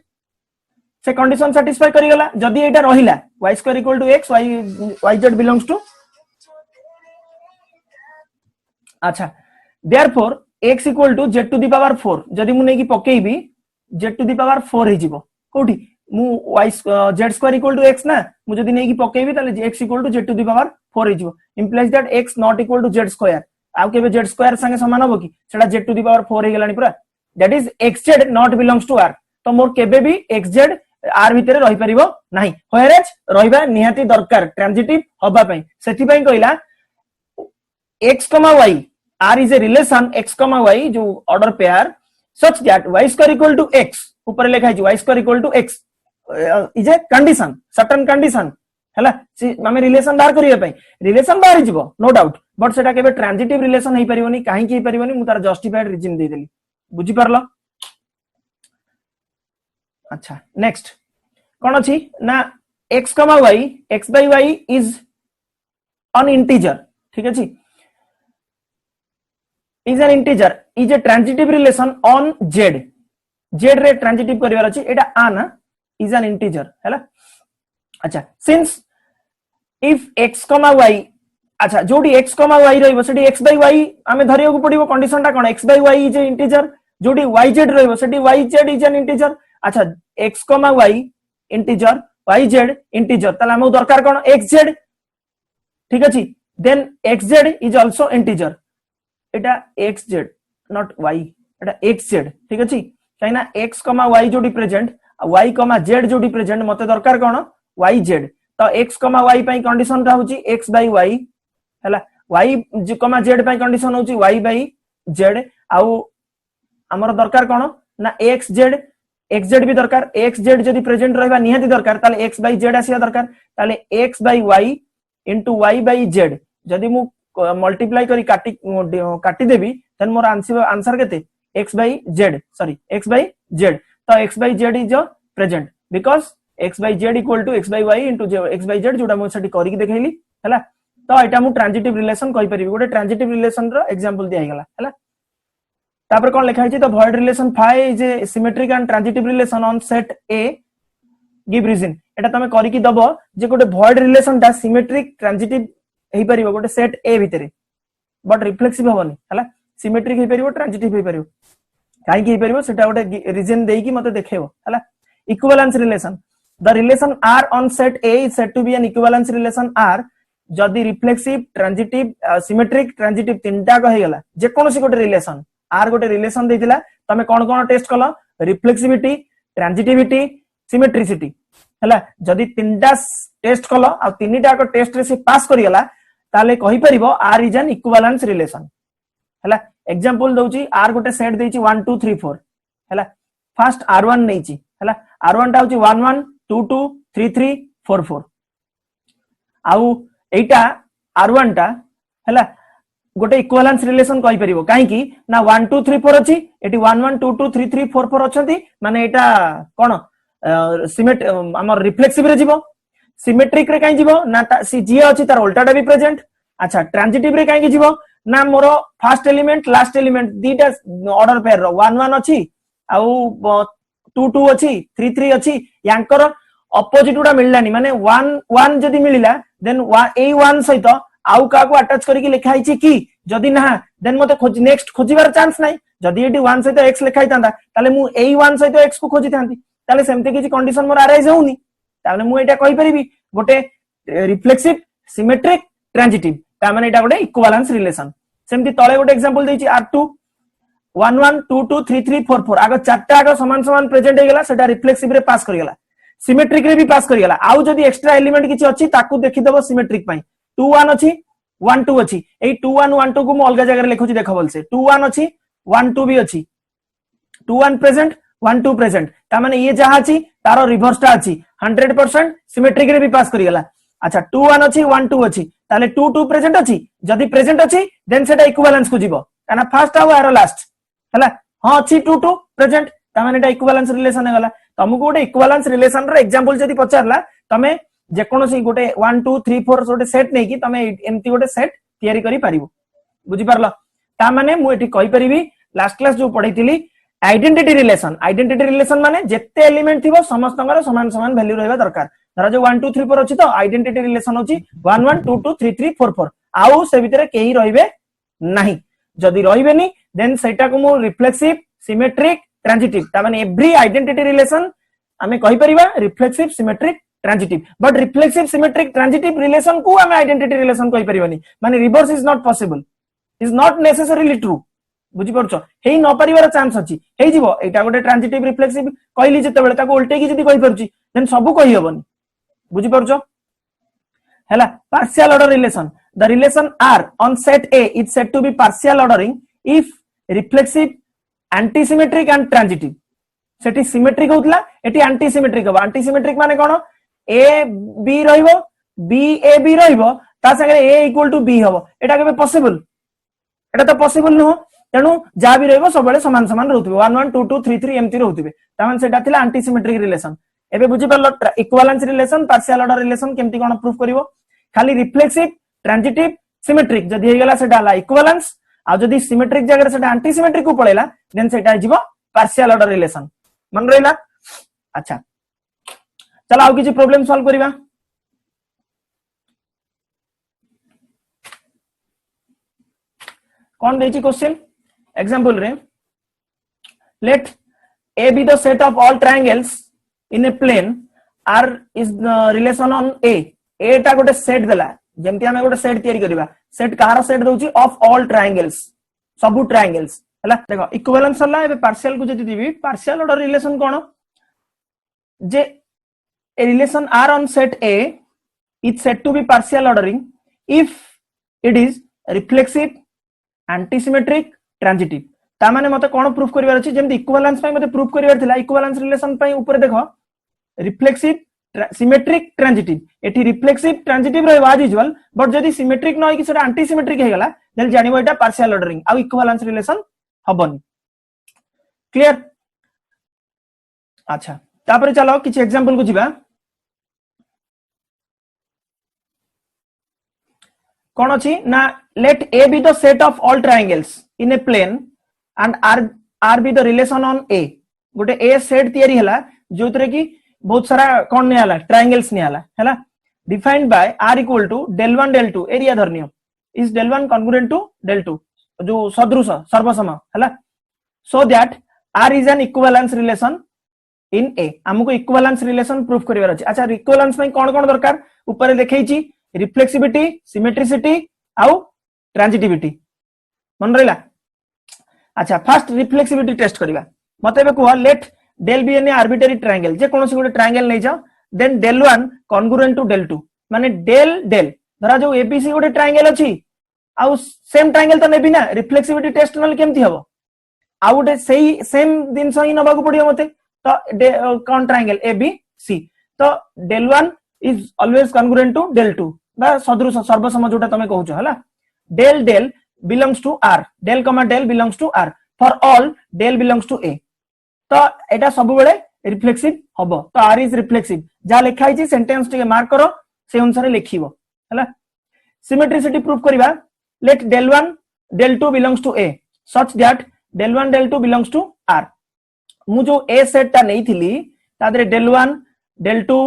से कंडीशन सैटिस्फाई करि गला जदी एटा रहिला y square equal to x yz belongs to अच्छा therefore x equal to z to the power 4 जदी मु नै कि पकेइबी z टू द पावर 4 हे जिवो कोठी मु y z square equal to x ना मु जदी नै कि पकेइबी ताले x equal to z to the power 4 हे जिवो implies that x not equal to z square आउ केबे z स्क्वायर संगे समान होबो कि सेटा z टू द पावर 4 हे गेलानी पूरा that is xz not belongs to r तो मोर केबे भी xz r भीतर रहि परिबो नाही होयरेज रहिबा निहाती दरकार ट्रांजिटिव होबा पई सेति पई कहिला x, y r is a relation x, y जो order pair such that y square equal to x ऊपर लिखा है y square equal to x is a condition certain condition हला मामे रिलेशन बाहर करिया पई रिलेशन बाहर जिवो नो डाउट बट सेटा केबे ट्रांजिटिव रिलेशन हे परिबोनी काहे कि परिबोनी मु तार जस्टिफाइड रीजन दे देली बुझी परलो अच्छा नेक्स्ट कोन अछि ना x, y x by y is an integer ठीक अछि is an integer is a transitive relation on z रे transitive करिवार अछि एटा an is an integer हैला अच्छा since if x, y अच्छा जोडी x, y रहइबो Sethi x by y आमे धरियो को पडिबो कंडीशन टा कोन x by y is an integer जोडी yz रहइबो Sethi yz is an integer अच्छा x, y integer yz integer ताले हमो दरकार कोन xz ठीक अछि then xz is also integer Etah xz not y Etah xz ठीक अछि काइना x, y जोडी प्रेजेंट y, z जोडी प्रेजेंट मते दरकार कोन yz तो x, y पई कंडीशन रा होची x by y हैला y, z पई कंडीशन होची y by z आउ हमर दरकार कोन ना xz भी दरकार xz जदी प्रेजेंट रहबा निहाती दरकार ताले x by z आसीया दरकार ताले x by y into y by z जदी मु मल्टीप्लाई करी काटी देबी देन मोर आंसर केते x by z sorry x by z तो x by z is present because x by z equal to x by y into x by z जोटा मु सटी करी देखैली हैला तो एटा मु ट्रांजिटिव रिलेशन कहि परिबी गोटे ट्रांजिटिव रिलेशन रो एग्जांपल दिया गेला हैला तापर कोन लिखा छि तो भॉइड रिलेशन फाई is a symmetric and transitive relation on set A give reason एटा तमे करी कि दबो जे गोटे भॉइड रिलेशन ता सिमेट्रिक ट्रांजिटिव हेई परिबो गोटे सेट ए भितरे बट रिफ्लेक्सिव होबनी हैला सिमेट्रिक हेई परिबो ट्रांजिटिव हेई परिबो काई कि हेई परिबो सेटा गोटे रीजन देई कि मते देखेबो हैला equivalence relation the relation R on set A is said to be an equivalence relation R जदी रिफ्लेक्सिव ट्रांजिटिव सिमेट्रिक ट्रांजिटिव तीनटा को हेगला जे कोनोसी गोटे रिलेशन आर गोटे रिलेशन देतिला तमे कोन कोन टेस्ट कलो रिफ्लेक्सिविटी ट्रांजिटिविटी सिमेट्रिसिटी हैला जदी तीनटा टेस्ट कलो आ तीनटा को टेस्ट रे से पास करियला ताले कहि परिबो R is an equivalence relation हैला एग्जांपल दउची आर गोटे सेट देची 1 2 3 4 हैला फर्स्ट r1 नेची हैला r1 टा होची 1 1 2 2 3 3 4 4 आउ एटा r1 टा हैला गोटे इक्विवेलेंस रिलेशन कहि परिबो काहे कि ना 1 2 3 4 अछि एटी 1 1 2 2 3 3 4 4 अछंती माने एटा कोन हमर रिफ्लेक्सिव रे जीवो सिमेट्रिक रे काई जीवो ना सी जी अछि तार उल्टाटा भी प्रेजेंट अच्छा ट्रांजिटिव रे काई जीवो ना मोर फर्स्ट एलिमेंट लास्ट एलिमेंट दीटा ऑर्डर पेयर रो 1 1 अछि आउ 2 2 अछि 3 3 अछि यांकर ऑपोजिट उडा मिललानी माने 1 1 जदी मिलिला देन ए 1 सहित आउ का को अटैच करिकि लिखा हिची कि जदी ना देन मते खोज नेक्स्ट खोजिबार चांस नाही जदी एटी 1 सहित x लिखाई तांदा ताले मु ए 1 सहित x को खोजि थांती ताले सेमते किछि कंडीशन मोर अराइज होउनी ताले मु एटा कहि परिबी गोटे रिफ्लेक्सिव सिमेट्रिक ट्रांजिटिव ता माने एटा गोटे इक्विवेलेंस रिलेशन सेमती तळे गोटे एग्जांपल देछि r2 1 1 2 2 3 3 4 4 आगो चारटा आगो समान समान प्रेजेंट हे गेला सेटा रिफ्लेक्सिव रे पास करि गेला सिमेट्रिक रे भी पास करि गेला आउ जदी एक्स्ट्रा एलिमेंट किछि अछि ताकू देखि देबो सिमेट्रिक पई 2 1 अछि 1 2 अछि एई 2 1 1 2 को म अलगा जगह रे लिखुछि देखो बोलसे 2 1 अछि 1 2 भी अछि 2 1 प्रेजेंट 1 2 प्रेजेंट ता माने ये जहा अछि तारो रिवर्स टा अछि 100% सिमेट्रिक रे भी पास करि गेला अच्छा 2 1 अछि 1 2 अछि ताले 2 2 प्रेजेंट अछि जदी प्रेजेंट अछि देन सेटा इक्विवेलेंस को जीवो काना फर्स्ट आउ आरो लास्ट हला हां अछि 2 2 प्रेजेंट ता माने एटा इक्विवेलेंस रिलेशन हेगला तमको गोटे इक्विवेलेंस रिलेशन रो एग्जांपल जदी पचारला तमे जे कोनोसी गोटे 1 2 3 4 गोटे सेट नै कि तमे एमती गोटे सेट तयारी करि पारिबो बुझि पारलो ता माने मु एठी कहि परिबी लास्ट क्लास जो पढैतिली आइडेंटिटी रिलेशन माने जेते एलिमेंट थिबो समस्तंगर समान समान वैल्यू रहबा दरकार धरा जो 1 2 3 4 अछि तो आइडेंटिटी रिलेशन होची 1 1 2 2 3 3 4 4 आउ से भितरे केही रहिबे नाही जदी रहिबेनी देन सेटा को मु रिफ्लेक्सिव सिमेट्रिक ट्रांजिटिव ता माने एवरी आइडेंटिटी रिलेशन हमें कहि परिबा reflexive symmetric transitive but reflexive symmetric transitive relation को हमें आइडेंटिटी रिलेशन कहि परिबानी माने reverse is not possible is not necessarily true बुझि परछो हेई न परिवार चांस अछि हेई जीवो एटा गोटे ट्रांजिटिव रिफ्लेक्सिव कहली जते बेले ताको उल्टे की जदी कहि परछि देन सब कहि हेबनी बुझि परछो हैला partial order relation the relation R on set A is said to be partial ordering if reflexive antisymmetric and transitive सेठी सिमेट्रिक होतला एठी एंटीसिमेट्रिक हो एंटीसिमेट्रिक माने कोन ए बी रहिबो बी ए बी रहिबो ता संगे ए इक्वल टू बी हबो एटा केबे पॉसिबल एटा तो पॉसिबल न हो तेनु जा भी रहबो सब बेले समान समान रहउतबे 1 1 2 2 3 3 एमती रहउतबे तामान सेटा थिला एंटीसिमेट्रिक रिलेशन एबे बुझि परलो equivalence relation partial order relation केमती कोन प्रूफ करिवो खाली रिफ्लेक्सिव ट्रांजिटिव सिमेट्रिक जदी हे गेला सेटा ला इक्विवेलेंस आ जदी सिमेट्रिक जगह सेटा एंटी सिमेट्रिक को पळेला देन सेटा हिजिबो पार्शियल ऑर्डर रिलेशन मन रहिला। अच्छा चलो आउ किछि प्रॉब्लम सॉल्व करिवा। कौन देछि क्वेश्चन एग्जांपल रे late A be the set of all triangles in a plane R is the relation on A टा गोटे सेट देला जेमति हमें गोटे सेट तयारी करिवा सेट कहार सेट दउची ऑफ ऑल ट्रायंगल्स सबु ट्रायंगल्स हला देखो इक्विवेलेंस हला एबे पार्शियल को जति दिबी पार्शियल ऑर्डर रिलेशन कोन जे a relation R on set A is said to be partial ordering if it is reflexive antisymmetric transitive ता माने मते कोन प्रूफ करिवार अछि जेमति इक्विवेलेंस पय मते प्रूफ करिवार थिला इक्विवेलेंस रिलेशन पय ऊपर देखो रिफ्लेक्सिव सिमेट्रिक ट्रांजिटिव एठी रिफ्लेक्सिव ट्रांजिटिव रहबा एज यूजुअल बट जदी सिमेट्रिक न होई कि सेटा एंटीसिमेट्रिक हे गला देन जानिबो एटा पार्शियल ऑर्डरिंग आ इक्विवेलेंस रिलेशन हबनी क्लियर। अच्छा तापर चलो किछ एग्जांपल को जिबा कोन अछि ना late A be the set of all triangles in a plane and R be the relation on A गोटे A सेट तयारी हला जोतरे की बहुत सारा कोन ने हला ट्रायंगल्स ने हला हैला defined by R equal to del 1 del 2 area धरनियो is del 1 congruent to del 2 जो सदृश सर्वसम हला so that R is an equivalence relation in A हमको इक्विवेलेंस रिलेशन प्रूफ करिवार अछि। अच्छा इक्विवेलेंस में कोन कोन दरकार ऊपर देखैछि रिफ्लेक्सिविटी सिमेट्रिसिटी आउ ट्रांजिटिविटी मन रहला। अच्छा फर्स्ट रिफ्लेक्सिविटी टेस्ट करिवा मते बे को let del be an arbitrary triangle जे कोनोसी गोटे ट्रायंगल नै जाओ then del 1 congruent to del 2 माने del del धरा जो ABC गोटे ट्रायंगल अछि आउ सेम ट्रायंगल त नेबी ना रिफ्लेक्सिविटी टेस्ट नल केमथि हबो आउ गोटे सेही सेम दिन सही नबा को पड़ियो मते तो कोन ट्रायंगल ABC तो del 1 is always congruent to del 2 बा सदृश सर्वसम जोटा तमे कहउछ हला del del belongs to R del del belongs to R for all del belongs to A तो एटा सब बेले रिफ्लेक्सिव हबो तो R is reflexive जा लिखा हिची सेंटेंस टिके मार्क करो से अनुसार लिखिबो हला। सिमेट्रिसिटी प्रूफ करिवा let del 1 del 2 belongs to A such that del 1 del 2 belongs to R मु जो A सेट ता नै थिली तादरे del 1 del 2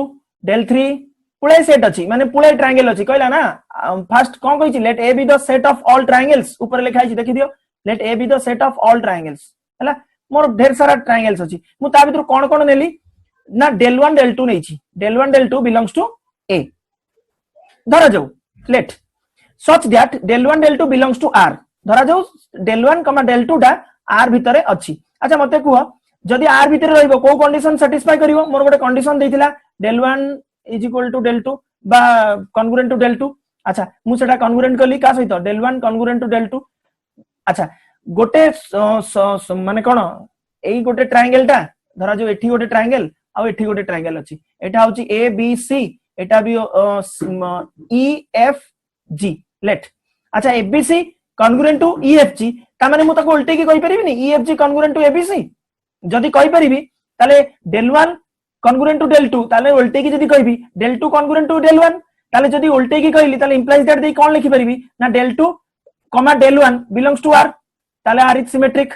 del 3 पुळे सेट अछि माने पुळे ट्रायंगल अछि कहला ना फर्स्ट कोन कहिछि let A be the set of all triangles ऊपर लिखा हिची देखि दियो late A be the set of all triangles हला मोर ढेर सारा ट्रायंगल्स अछि मु ता भीतर कोन कोन नेली ना del 1 del 2 नै छि del 1 del 2 belongs to A धरा जाऊ late such that del 1 del 2 belongs to R धरा जाऊ del 1 del 2 टा R भितरे अछि। अच्छा मते कुह जदी R भितरे रहइबो को कंडीशन सैटिस्फाई करिवो मोर गोटे condition देथिला del 1 is equal to del 2 बा congruent to del 2 अच्छा मु सेटा कन्ग्रुएंट करली का सहित del 1 congruent to del 2 अच्छा गोटे माने कोन एई गोटे ट्रायंगल टा धरा जो एठी गोटे ट्रायंगल आ एठी गोटे ट्रायंगल अछि एटा होची A B C एटा भी E F G लेट अच्छा ABC congruent to E F G ता माने मु ताको उल्टे की कहि परिबिनी E F G congruent to ABC जदी कहि परिबी ताले del 1 congruent to del 2 ताले उल्टे की जदी कहिबी del 2 congruent to del 1 ताले जदी उल्टे की कहिली ताले इंप्लाइज दैट दे कोन लिखि परिबी ना del 2 del 1 belongs to R ताले R is symmetric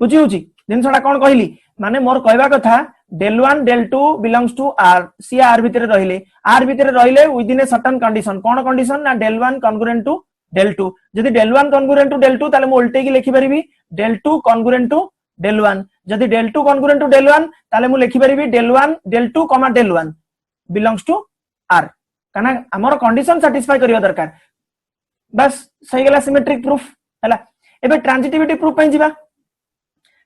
बुझी होची जिनसडा कोन कहिली माने मोर कहबा कथा del 1 del 2 belongs to R C R भितरे रहिले with in a certain condition cone condition ना del 1 congruent to del 2 जदी del 1 congruent to del 2 ताले मु उल्टे की लिखि परिबी del 2 congruent to del 1 जदी del 2 congruent to del 1 ताले मु लिखि परिबी del 1 del 2 del 1 belongs to R काना हमर कंडीशन सैटिस्फाई करियो दरकार बस सही गला सिमेट्रिक प्रूफ हला। एबे ट्रांजिटिविटी प्रूफ पई जिबा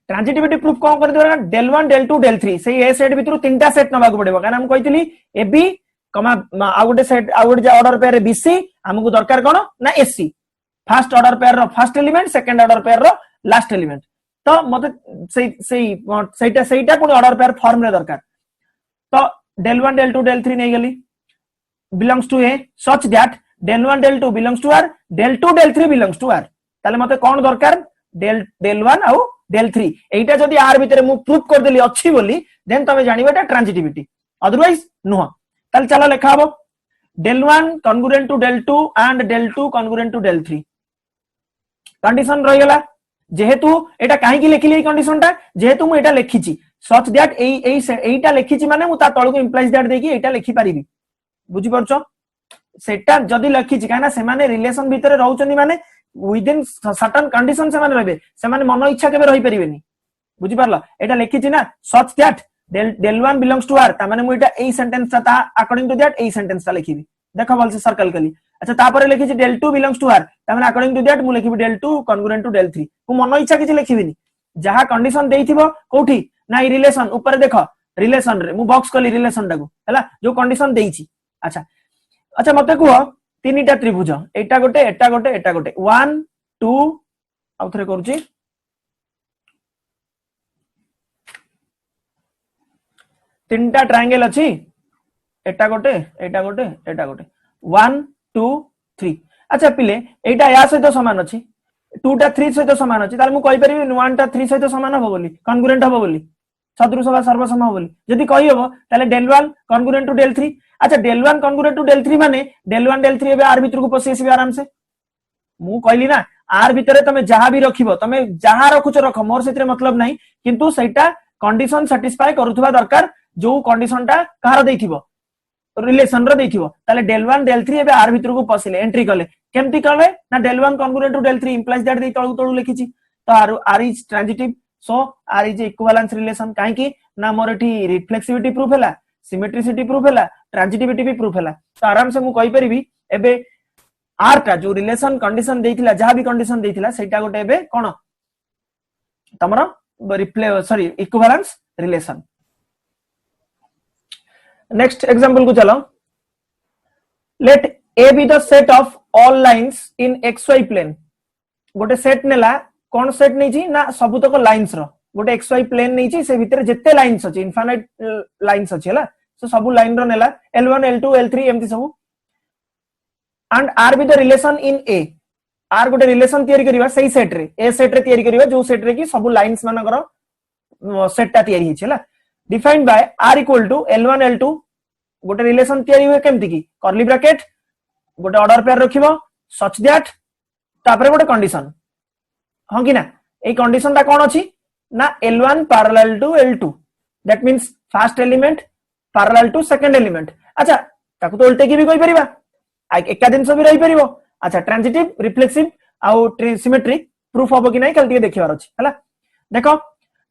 ट्रांजिटिविटी प्रूफ कोन कर देबा del 1 del 2 del 3 सही ए सेट भितरु तीनटा सेट नबाक पड़िबो काना हम कहितली AB आ गुटे सेट आ गुटे ऑर्डर पेयर BC हमकु दरकार कोन ना SC फर्स्ट ऑर्डर पेयर रो first element second order pair रो लास्ट एलिमेंट तो मते सेटा पुनी ऑर्डर पेयर फॉर्म रे दरकार तो del 1 del 2 del 3 नै गेली belongs to A such that del 1 del 2 belongs to R del 2 del 3 belongs to R ताले मते कोन दरकार del 1 आउ del 3 एटा जदी R भितरे मु प्रूफ कर देली अछि बोली देन तमे जानिबेटा ट्रांजिटिविटी अदरवाइज नुह ताले चलो लेखा हबो del 1 congruent to del 2 and del 2 congruent to del 3 condition रही गला जेहेतु एटा काहे की लिखिली ए कंडीशनटा जेहेतु मु एटा लिखिची सच दैट एटा लिखिची माने मु ता तळको इंप्लाइज दैट देकी एटा लिखि परिबी बुझी परछो सेटा जदी लिखिची काना से माने रिलेशन भीतर रहउचनी माने विदिन सर्टेन कंडीशन से माने रहबे से माने मन इच्छा केबे रही परिबेनी बुझी परला एटा लिखिची ना such that del 1 belongs to r ता माने मु एटा ए सेंटेंस ता according to that a sentence ता लिखिबी देखो बोल से सर्कल कली अच्छा तापर लिखिची del 2 belongs to r ता माने अकॉर्डिंग टू दैट मु लिखिबी del 2 congruent to del 3 मु मन इच्छा किछि लिखिबिनी जहा कंडीशन देइथिबो कोठी ना रिलेशन ऊपर देखो रिलेशन रे मु बॉक्स कली रिलेशन डाको हला जो कंडीशन देइची अच्छा अच्छा मते कुहो तीनटा त्रिभुज एटा गोटे 1 2 आउथरे करूची तीनटा ट्रायंगल अछि एटा गोटे 1 2 3 अच्छा पिले एटा या सहित समान अछि 2 टा 3 सहित समान अछि ताले मु कहि परिबी 1 टा 3 सहित समान हबो बोली कॉन्ग्रुएंट हबो बोली सदृश बा सर्वसम हबो बोली जदी कहि हबो ताले del 1 congruent to del 3 अच्छा del 1 congruent to del 3 माने del 1 del 3 एबे r भीतर को पसिबे आराम से मु कहली ना r भीतर तमे जहा भी रखिबो तमे जहा रखुछ रख मोर सेतरे मतलब नाही किंतु सेटा कंडीशन सैटिस्फाई करूथबा दरकार जो कंडीशन ता कहार देइथिबो रिलेशन रो देइथिबो ताले del 1 del 3 एबे r भीतर को पसिले एंट्री कले केमती कले ना del 1 congruent to del 3 implies that देइ तळु तळु लिखिची तो r is transitive so r is equivalence relation काहे की ना मोर एठी रिफ्लेक्सिविटी प्रूफ हैला सिमेट्रिसिटी प्रूफ हैला ट्रांजिटिविटी भी प्रूफ हैला तो आराम से मु कहि परिबी एबे r टा जो रिलेशन कंडीशन देइथिला जहा भी कंडीशन देइथिला सेटा गोटे एबे कोन तमरो sorry equivalence relation next example को चलो let a be the set of all lines in xy plane गोटे सेट नेला कोन सेट नै छी ना सबुतक लाइंस रो गोटे xy प्लेन नै छी से भीतर जत्ते लाइंस अछि इनफाइनाइट लाइंस अछि हला सो सब लाइन रो नेला l1 l2 l3 एमती सब and r be the relation in a r गोटे रिलेशन तयारी करिवा सही सेट रे a सेट रे तयारी करिवा जो सेट रे की सब लाइंस मानकर सेट ता तयारी हिछ हला defined by r equal to l1 l2 गोटे रिलेशन तयारी हुए केमती की कर्ली ब्रैकेट गोटे ऑर्डर पेयर रखिबो सच दैट तापरे गोटे कंडीशन हां कि ना ए कंडीशन ता कोन अछि ना l1 parallel to l2 that means first element parallel to second element अच्छा ताकू तो उल्टे की भी कहि परिबा एका दिन सब भी रही परिबो अच्छा ट्रांजिटिव रिफ्लेक्सिव आउ सिमेट्रिक प्रूफ होबो कि नै खाली देखिबार अछि हला देखो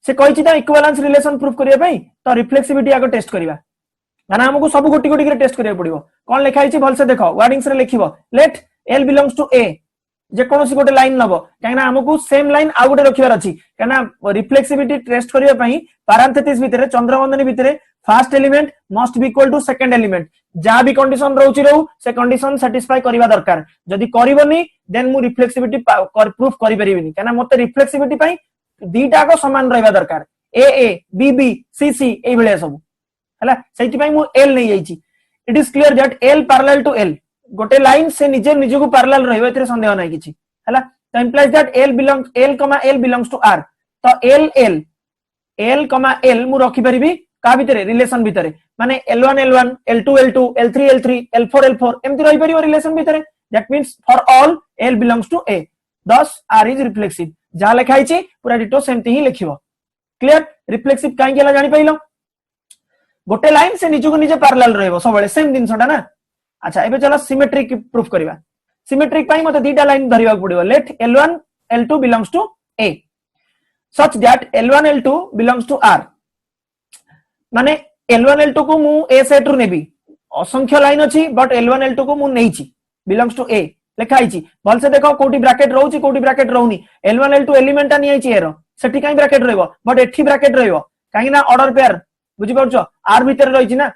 से कहिछि ता इक्विवेलेंस रिलेशन प्रूफ करिया पई तो रिफ्लेक्सिविटी आगो टेस्ट करिबा माने हमकु सब गोटी गोटी के टेस्ट करिया पड़िबो कोन लिखा हिछि भल से देखो वर्डिंग्स रे लिखिबो let l belongs to a जे कोनोसी गोटे लाइन नबो काहेना हमकु सेम लाइन आ गोटे रखिबार अछि काहेना रिफ्लेक्सिविटी टेस्ट करिया पई पैरेंथेसिस भितरे चंद्रबंधनी भितरे first element must be equal to second element जहां भी कंडीशन रहउची रहउ से कंडीशन सैटिस्फाई करिवा दरकार जदी करिवनी देन मु रिफ्लेक्सिविटी प्रूफ करि परिबिनी काहेना मते रिफ्लेक्सिविटी पई दीटा को समान रहबा दरकार a b b c c एई भले सब हला सेति पई मु l नै जाईची it is clear that l parallel to l गोटे लाइन से निजे निजे को पैरेलल रहबे एतरे संदेह नै किछि हला तो implies that l belongs to r तो l मु रखि परिबी का भितरे रिलेशन भितरे माने l1 l1 l2 l2 l3 l3 l4 l4 एमति रहि परिबो रिलेशन भितरे that means for all l belongs to a thus r is reflexive जा लिखा हिची पूरा डिटो सेमति ही लिखिबो क्लियर रिफ्लेक्सिव काहे केला जानि पाइलो गोटे लाइन से निजे को निजे पैरेलल रहबो सबले सेम दिन छडा ना अच्छा एबे चलो सिमेट्रिक प्रूफ करबा सिमेट्रिक पाई मते दीटा लाइन धरिबा पड़िबो let l1 l2 belongs to a such that l1 l2 belongs to r माने l1 l2 को मु a सेट रु नेबी असंख्य लाइन अछि बट l1 l2 को मु नेइची belongs to a लिखा हिची भल से देखो कोटी ब्रैकेट रहउची कोटी ब्रैकेट रहउनी l1 l2 एलिमेंट नि आइची एरो सेठी काई ब्रैकेट रहइबो बट एठी ब्रैकेट रहइबो काई ना ऑर्डर पेयर बुझि परछो r भीतर रहिची ना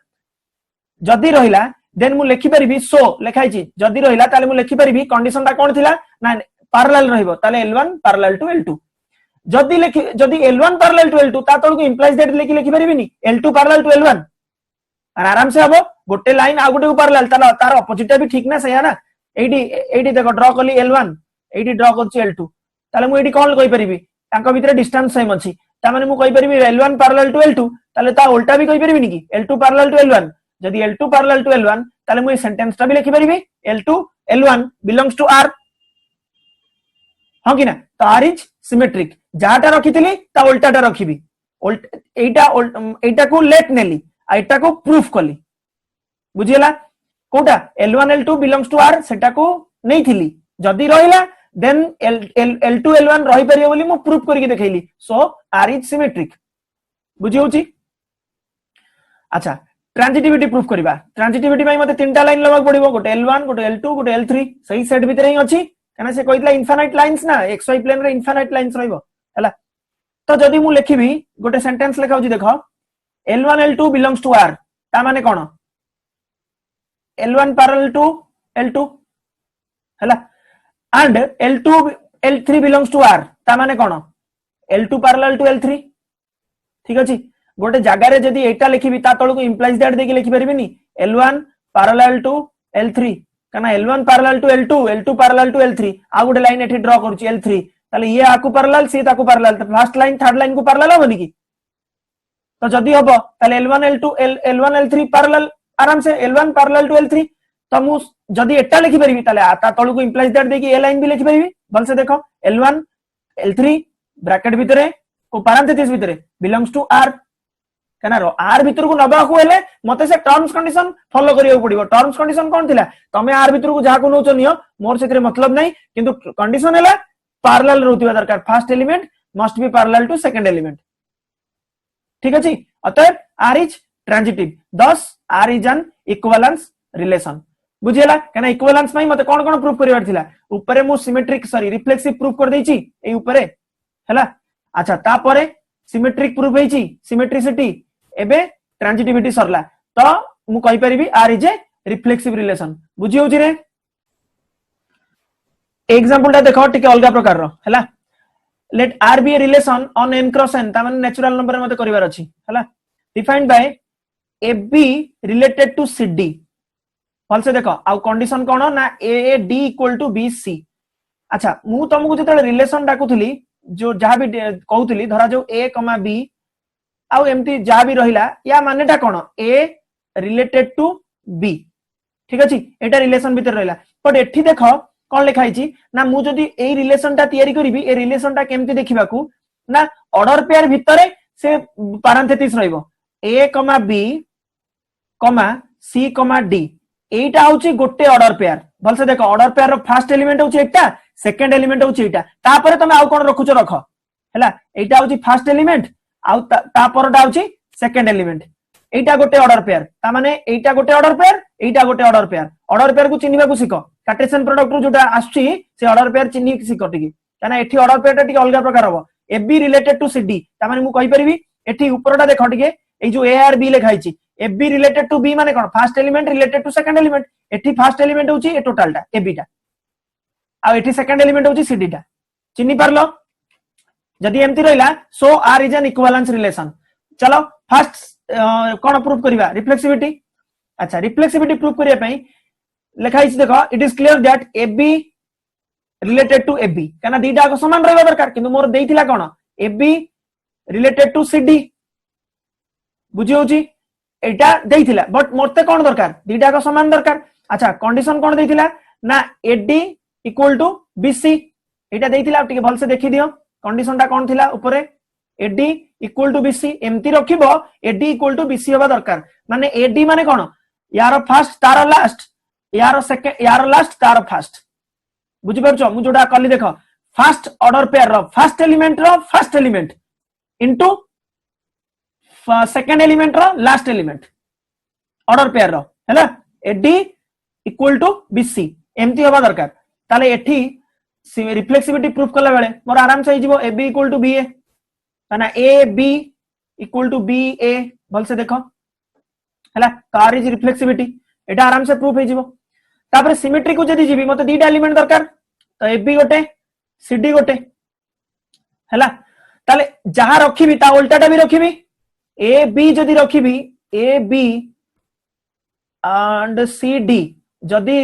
जदी रहिला देन मु लिखि परिबी सो लिखा हिची जदी रहिला ताले मु लिखि परिबी कंडीशन ता कोन थिला ना पैरेलल रहइबो ताले l1 पैरेलल टू l2 जदी l1 पैरेलल टू l2 ता तळको इंप्लाइज दैट लिखि परिबिनी l2 पैरेलल टू l1 आराम से हबो गोटे लाइन आ गोटे को पैरेलल तार अपोजिट भी ठीक ना सही है ना एडी देखो ड्रॉ कली l1 एडी ड्रॉ करछि l2 ताले मु एडी कोन कहि परिबी तांको भितरे डिस्टेंस सेम अछि ता माने मु कहि परिबी l1 पैरेलल टू l2 ताले ता उल्टा भी कहि परिबिनी कि l2 पैरेलल टू l1 जदी l2 पैरेलल टू l1 ताले मु ए सेंटेंस ता भी लिखि परिबी l2 l1 belongs to r हाँ कि ना तो आर इज सिमेट्रिक जहाटा रखी ता उल्टाटा रखी एटा को लेट नेली एटा को प्रूफ कली बुझीला कोटा L1 L2 belongs to R सेटा को नहीं थिली जदी रहिला देन L2 L1 रही परियो बोली मु प्रूफ करके देखैली सो आर इज सिमेट्रिक बुझी होची अच्छा ट्रांजिटिविटी प्रूफ करबा ट्रांजिटिविटी भाई मते तीनटा लाइन लगक पड़िबो गोटे L1 गोटे L2 गोटे L3 सही सेट भीतर ही अछि कना से कहितला इनफाइनाइट लाइंस ना xy प्लेन रे इनफाइनाइट लाइंस रहइबो हला तो जदी मु लिखिबी गोटे सेंटेंस लिखाउची देखो L1 L2 belongs to R ता माने कोन L1 पैरेलल टू L2 हला and L2 L3 belongs to R ता माने कोन L2 पैरेलल टू L3 ठीक अछि गोटे जगह रे जदी एटा लिखिबी ता तळको इंप्लाइज दैट देके लिखि परिबिनी L1 पैरेलल टू L3 कना L1 parallel to L2 L2 parallel to L3 आ गोटे लाइन एठी ड्रा करूची L3 ताले ये आकु पैरेलल सी ताकु पैरेलल तो फर्स्ट लाइन थर्ड लाइन को पैरेलल होबनी की तो जदी हबो ताले L1 L2 L1 L3 parallel आराम से L1 पैरेलल टू L3 तो मु जदी एटा लिखि परिबी ताले ता तळको इंप्लाइज दैट देके ए लाइन भी लिखि परिबी भल से देखो L1 L3 ब्रैकेट भितरे को पैरेंथेसिस भितरे बिलोंग्स टू R कना रो आर भीतर को नबा को हेले मते से टर्म्स कंडीशन फॉलो करियो पड़िबो टर्म्स कंडीशन कोन थिला तमे आर भीतर को जा को नोचो नियो मोर सेतरे मतलब नै किंतु कंडीशन हेला पैरेलल रहउतिबा दरकार first element must be parallel to second element ठीक अछि अतः R is transitive thus R is an equivalence relation बुझियला कना इक्विवेलेंस में मते कोन कोन प्रूफ करिवार थिला ऊपरे मु सिमेट्रिक सॉरी रिफ्लेक्सिव प्रूफ कर देछि ए ऊपरे हैला अच्छा ता परे सिमेट्रिक प्रूफ हेछि सिमेट्रिसिटी एबे ट्रांजिटिविटी सरला तो मु कहि परिबी R is a reflexive relation बुझी होची रे एग्जांपल ता देखो टिके अलगा प्रकार रो हैला let R be a relation on n cross n ता माने नेचुरल नंबर मते करिवार अछि हैला defined by ab related to cd भल से देखो आ कंडीशन कोन ना AD इक्वल टू BC अच्छा मु तुमको जते रिलेशन डाकुथली जो जहां भी कहउथली धरा जो a, b आउ एमती जा भी रहिला या मानेटा कोन ए रिलेटेड टू बी ठीक अछि एटा रिलेशन भीतर रहिला बट एठी देखो कोन लिखाई छी ना मु जदी ए रिलेशन ता तयारी करिवि ए रिलेशन ता केमती देखिबाकू ना ऑर्डर पेयर भीतर से पैरेंथेसिस रहइबो ए, बी, सी, डी एटा होची गोटे ऑर्डर पेयर भल से देखो ऑर्डर पेयर रो फर्स्ट एलिमेंट होची एटा सेकंड एलिमेंट होची एटा ता परे तमे आउ कोन रखुचो रखो हैला एटा होची फर्स्ट एलिमेंट आउ ता परडा होची सेकंड एलिमेंट एटा गोटे ऑर्डर पेयर ता माने एटा गोटे ऑर्डर पेयर को चिन्हिबा को सिको कार्टेशियन प्रोडक्ट रो जोटा आछी से ऑर्डर पेयर चिन्हि सिको टिकी काना एठी ऑर्डर पेयर टा टिके अलगा प्रकार हबो AB रिलेटेड टू CD ता माने मु कहि परिबी एठी ऊपरटा देखो टिके ए जो A और B लिखाई छी AB रिलेटेड टू B माने कोन first element related to second element एठी फर्स्ट एलिमेंट होची ए टोटल टा AB टा आ एठी सेकंड एलिमेंट होची CD टा चिन्हि परलो जदी एमती रहिला so R is an equivalence relation चलो फर्स्ट कोन प्रूफ करबा रिफ्लेक्सिविटी अच्छा रिफ्लेक्सिविटी प्रूफ करिया पई लिखाई छी देखो it is clear that AB related to AB काना दीटा को समान रहबा दरकार किंतु मोर देइथिला कोन AB रिलेटेड टू CD बुझी होची एटा देइथिला बट मोरते कोन दरकार दीटा को समान दरकार अच्छा कंडीशन कोन देइथिला ना AD इक्वल टू BC एटा देइथिला टिके भल से देखि दियो कंडीशन टा कोन थिला ऊपरे AD इक्वल टू BC एमती रखिबो AD इक्वल टू BC होबा दरकार माने AD माने कोन यार फर्स्ट तार लास्ट यार सेकंड यार लास्ट तार फर्स्ट बुझि परछो मु जोडा कली देखो फर्स्ट ऑर्डर पेयर रो first element into second element रो लास्ट एलिमेंट ऑर्डर पेयर रो हैला AD इक्वल टू BC एमती होबा दरकार ताले एठी रिफ्लेक्सिविटी प्रूफ कला बेले मोर आराम से हिजबो AB इक्वल टू BA माने AB इक्वल टू BA भल से देखो हैला कार इज रिफ्लेक्सिविटी एटा आराम से प्रूफ हिजबो तापर सिमेट्री को जदी जीबी मते दीटा एलिमेंट दरकार तो AB गोटे CD गोटे हैला ताले जहां रखिबी ता उल्टाटा भी रखिबी AB जदी रखिबी AB एंड CD जदी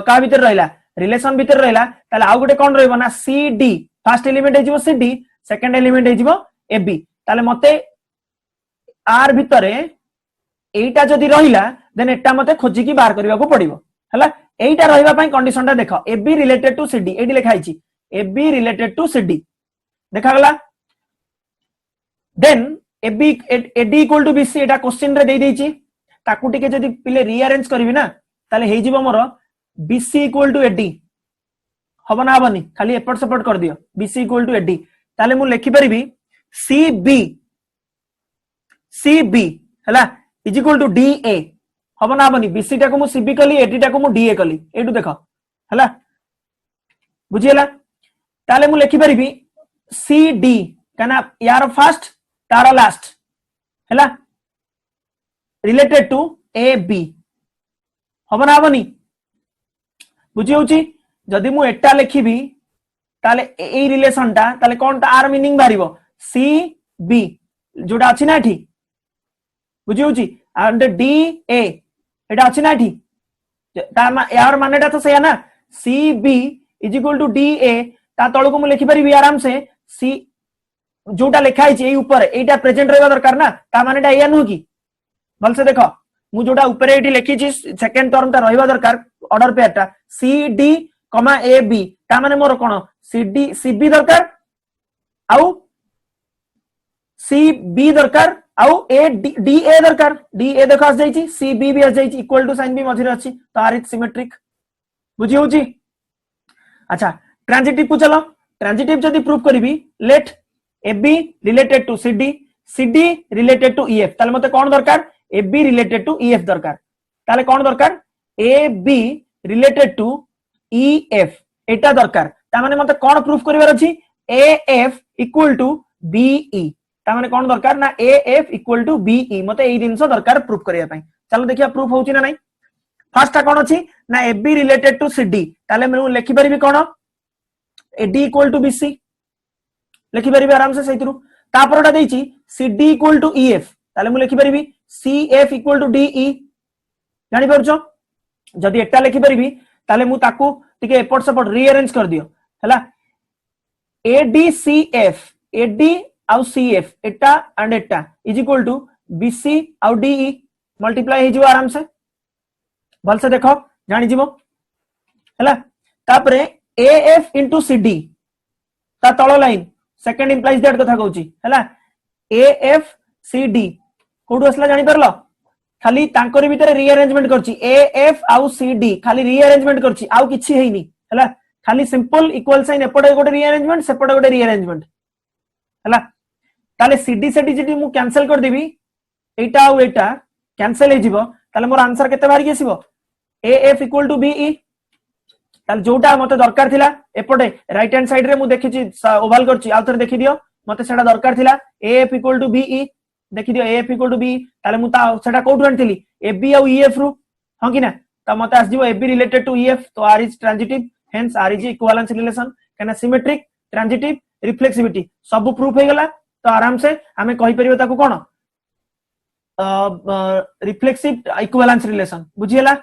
का भीतर रहला रिलेशन भीतर रहला ताले आ गोटे कोन रहइबो ना CD फर्स्ट एलिमेंट हेजिबो CD सेकंड एलिमेंट हेजिबो AB ताले मते R भीतरे एटा जदी रहिला देन एटा मते खोजी की बाहर करबा को पड़िबो हैला एटा रहइबा पई कंडीशन ता देखो AB related to CD AD लिखाई छी AB रिलेटेड टू CD देखा गला then AB AD equal to BC एटा क्वेश्चन रे दे देछि ताकू टिके जदी पिले रीअरेंज करबी ना ताले हेइ जिवो मोर BC इक्वल टू AD हबो ना हबनी खाली एपट सपोर्ट कर दियो BC इक्वल टू AD ताले मु लिखि परिबी CB हला इज इक्वल टू DA हबो ना हबनी BC टाको मु CB कली AD टाको मु DA कली एटू देखो हला बुझियला ताले मु लिखि परिबी CD काना यार फर्स्ट तार लास्ट हला रिलेटेड टू AB हबो ना हबनी बुझि होउची जदि मु एटा लिखिबी ताले ए रिलेशन टा ताले कोन तार मीनिंग बारिबो CB जोटा अछि ना एठी बुझि होउची एंड DA एटा अछि ना एठी यार मानेटा तो सया ना CB is equal to DA ता तळको मु लिखि परिबी आराम से C जोटा लिखा है ए ऊपर एटा प्रेजेंट रहबा दरकार ना ता मानेटा एया नु की भल से देखो मु जोटा ऊपर एटी लिखि छी सेकंड टर्म ता रहबा दरकार ऑर्डर पेयर टा CD, AB ता माने मोर कोन CB दरकार आउ CB दरकार आउ DA दरकार DA देखो आस जाई छी CB भी आस जाई छी इक्वल टू साइन भी मझिरे अछि तो आर इज सिमेट्रिक बुझी होची अच्छा ट्रांजिटिव को चलो ट्रांजिटिव जदी प्रूफ करबी let AB related to CD related to EF ताले मते कोन दरकार AB रिलेटेड टू EF दरकार ताले कोन दरकार AB रिलेटेड टू EF एटा दरकार ता माने मते कोन प्रूफ करिवार अछि AF इक्वल टू BE ता माने कोन दरकार ना AF इक्वल टू BE मते एई दिनसो दरकार प्रूफ करिया पई चलो देखिया प्रूफ होउची ना नै फर्स्ट ता कोन अछि ना AB रिलेटेड टू CD ताले मैं लिखि परिबी कोन AD इक्वल टू BC लिखि परिबी आराम से सहीतरु तापरटा देइची CD इक्वल टू EF ताले मु लिखि परिबी CF इक्वल टू DE जानि परछो जदी एटा लिखि परिबी ताले मु ताकू टिके एपट सपोर्ट रीअरेंज कर दियो हला AD आउ CF Etah and Etah is equal to BC आउ DE मल्टीप्लाई हे जो आराम से भल से देखो जानि जिवो हला तापरे AF into CD ता तळो लाइन सेकंड इंप्लाइज दैट कथा कहूची हला AF CD कोडू असला जानि परलो खाली तांकरी भीतर रीअरेंजमेंट करची AF आउ CD खाली रीअरेंजमेंट करची आउ किछि हेइनी हला खाली सिंपल इक्वल साइन एपटे गोटे रीअरेंजमेंट सेपटे गोटे रीअरेंजमेंट हला ताले CD सेडी जेडी मु कैंसिल कर देबी एटा आउ एटा कैंसिल हे जिवो ताले मोर आंसर केते बारी के आसीबो AF इक्वल टू BE ताले जोटा मते दरकार थिला एपटे राइट हैंड साइड रे मु देखिची ओवल करची आ थरे देखि दियो मते सेडा दरकार थिला AF इक्वल टू BE देखि दियो AF इक्वल टू BE ताले मु ता सेडा कोठु आनथिली AB और EF रु हां कि ना ता मते आस जिवो AB रिलेटेड टू EF तो R is transitive hence R is equivalence relation कना सिमेट्रिक ट्रांजिटिव रिफ्लेक्सिविटी सब प्रूफ हे गला तो आराम से हमें कहि परिबो ताकू कोन रिफ्लेक्सिव इक्विवेलेंस रिलेशन बुझियला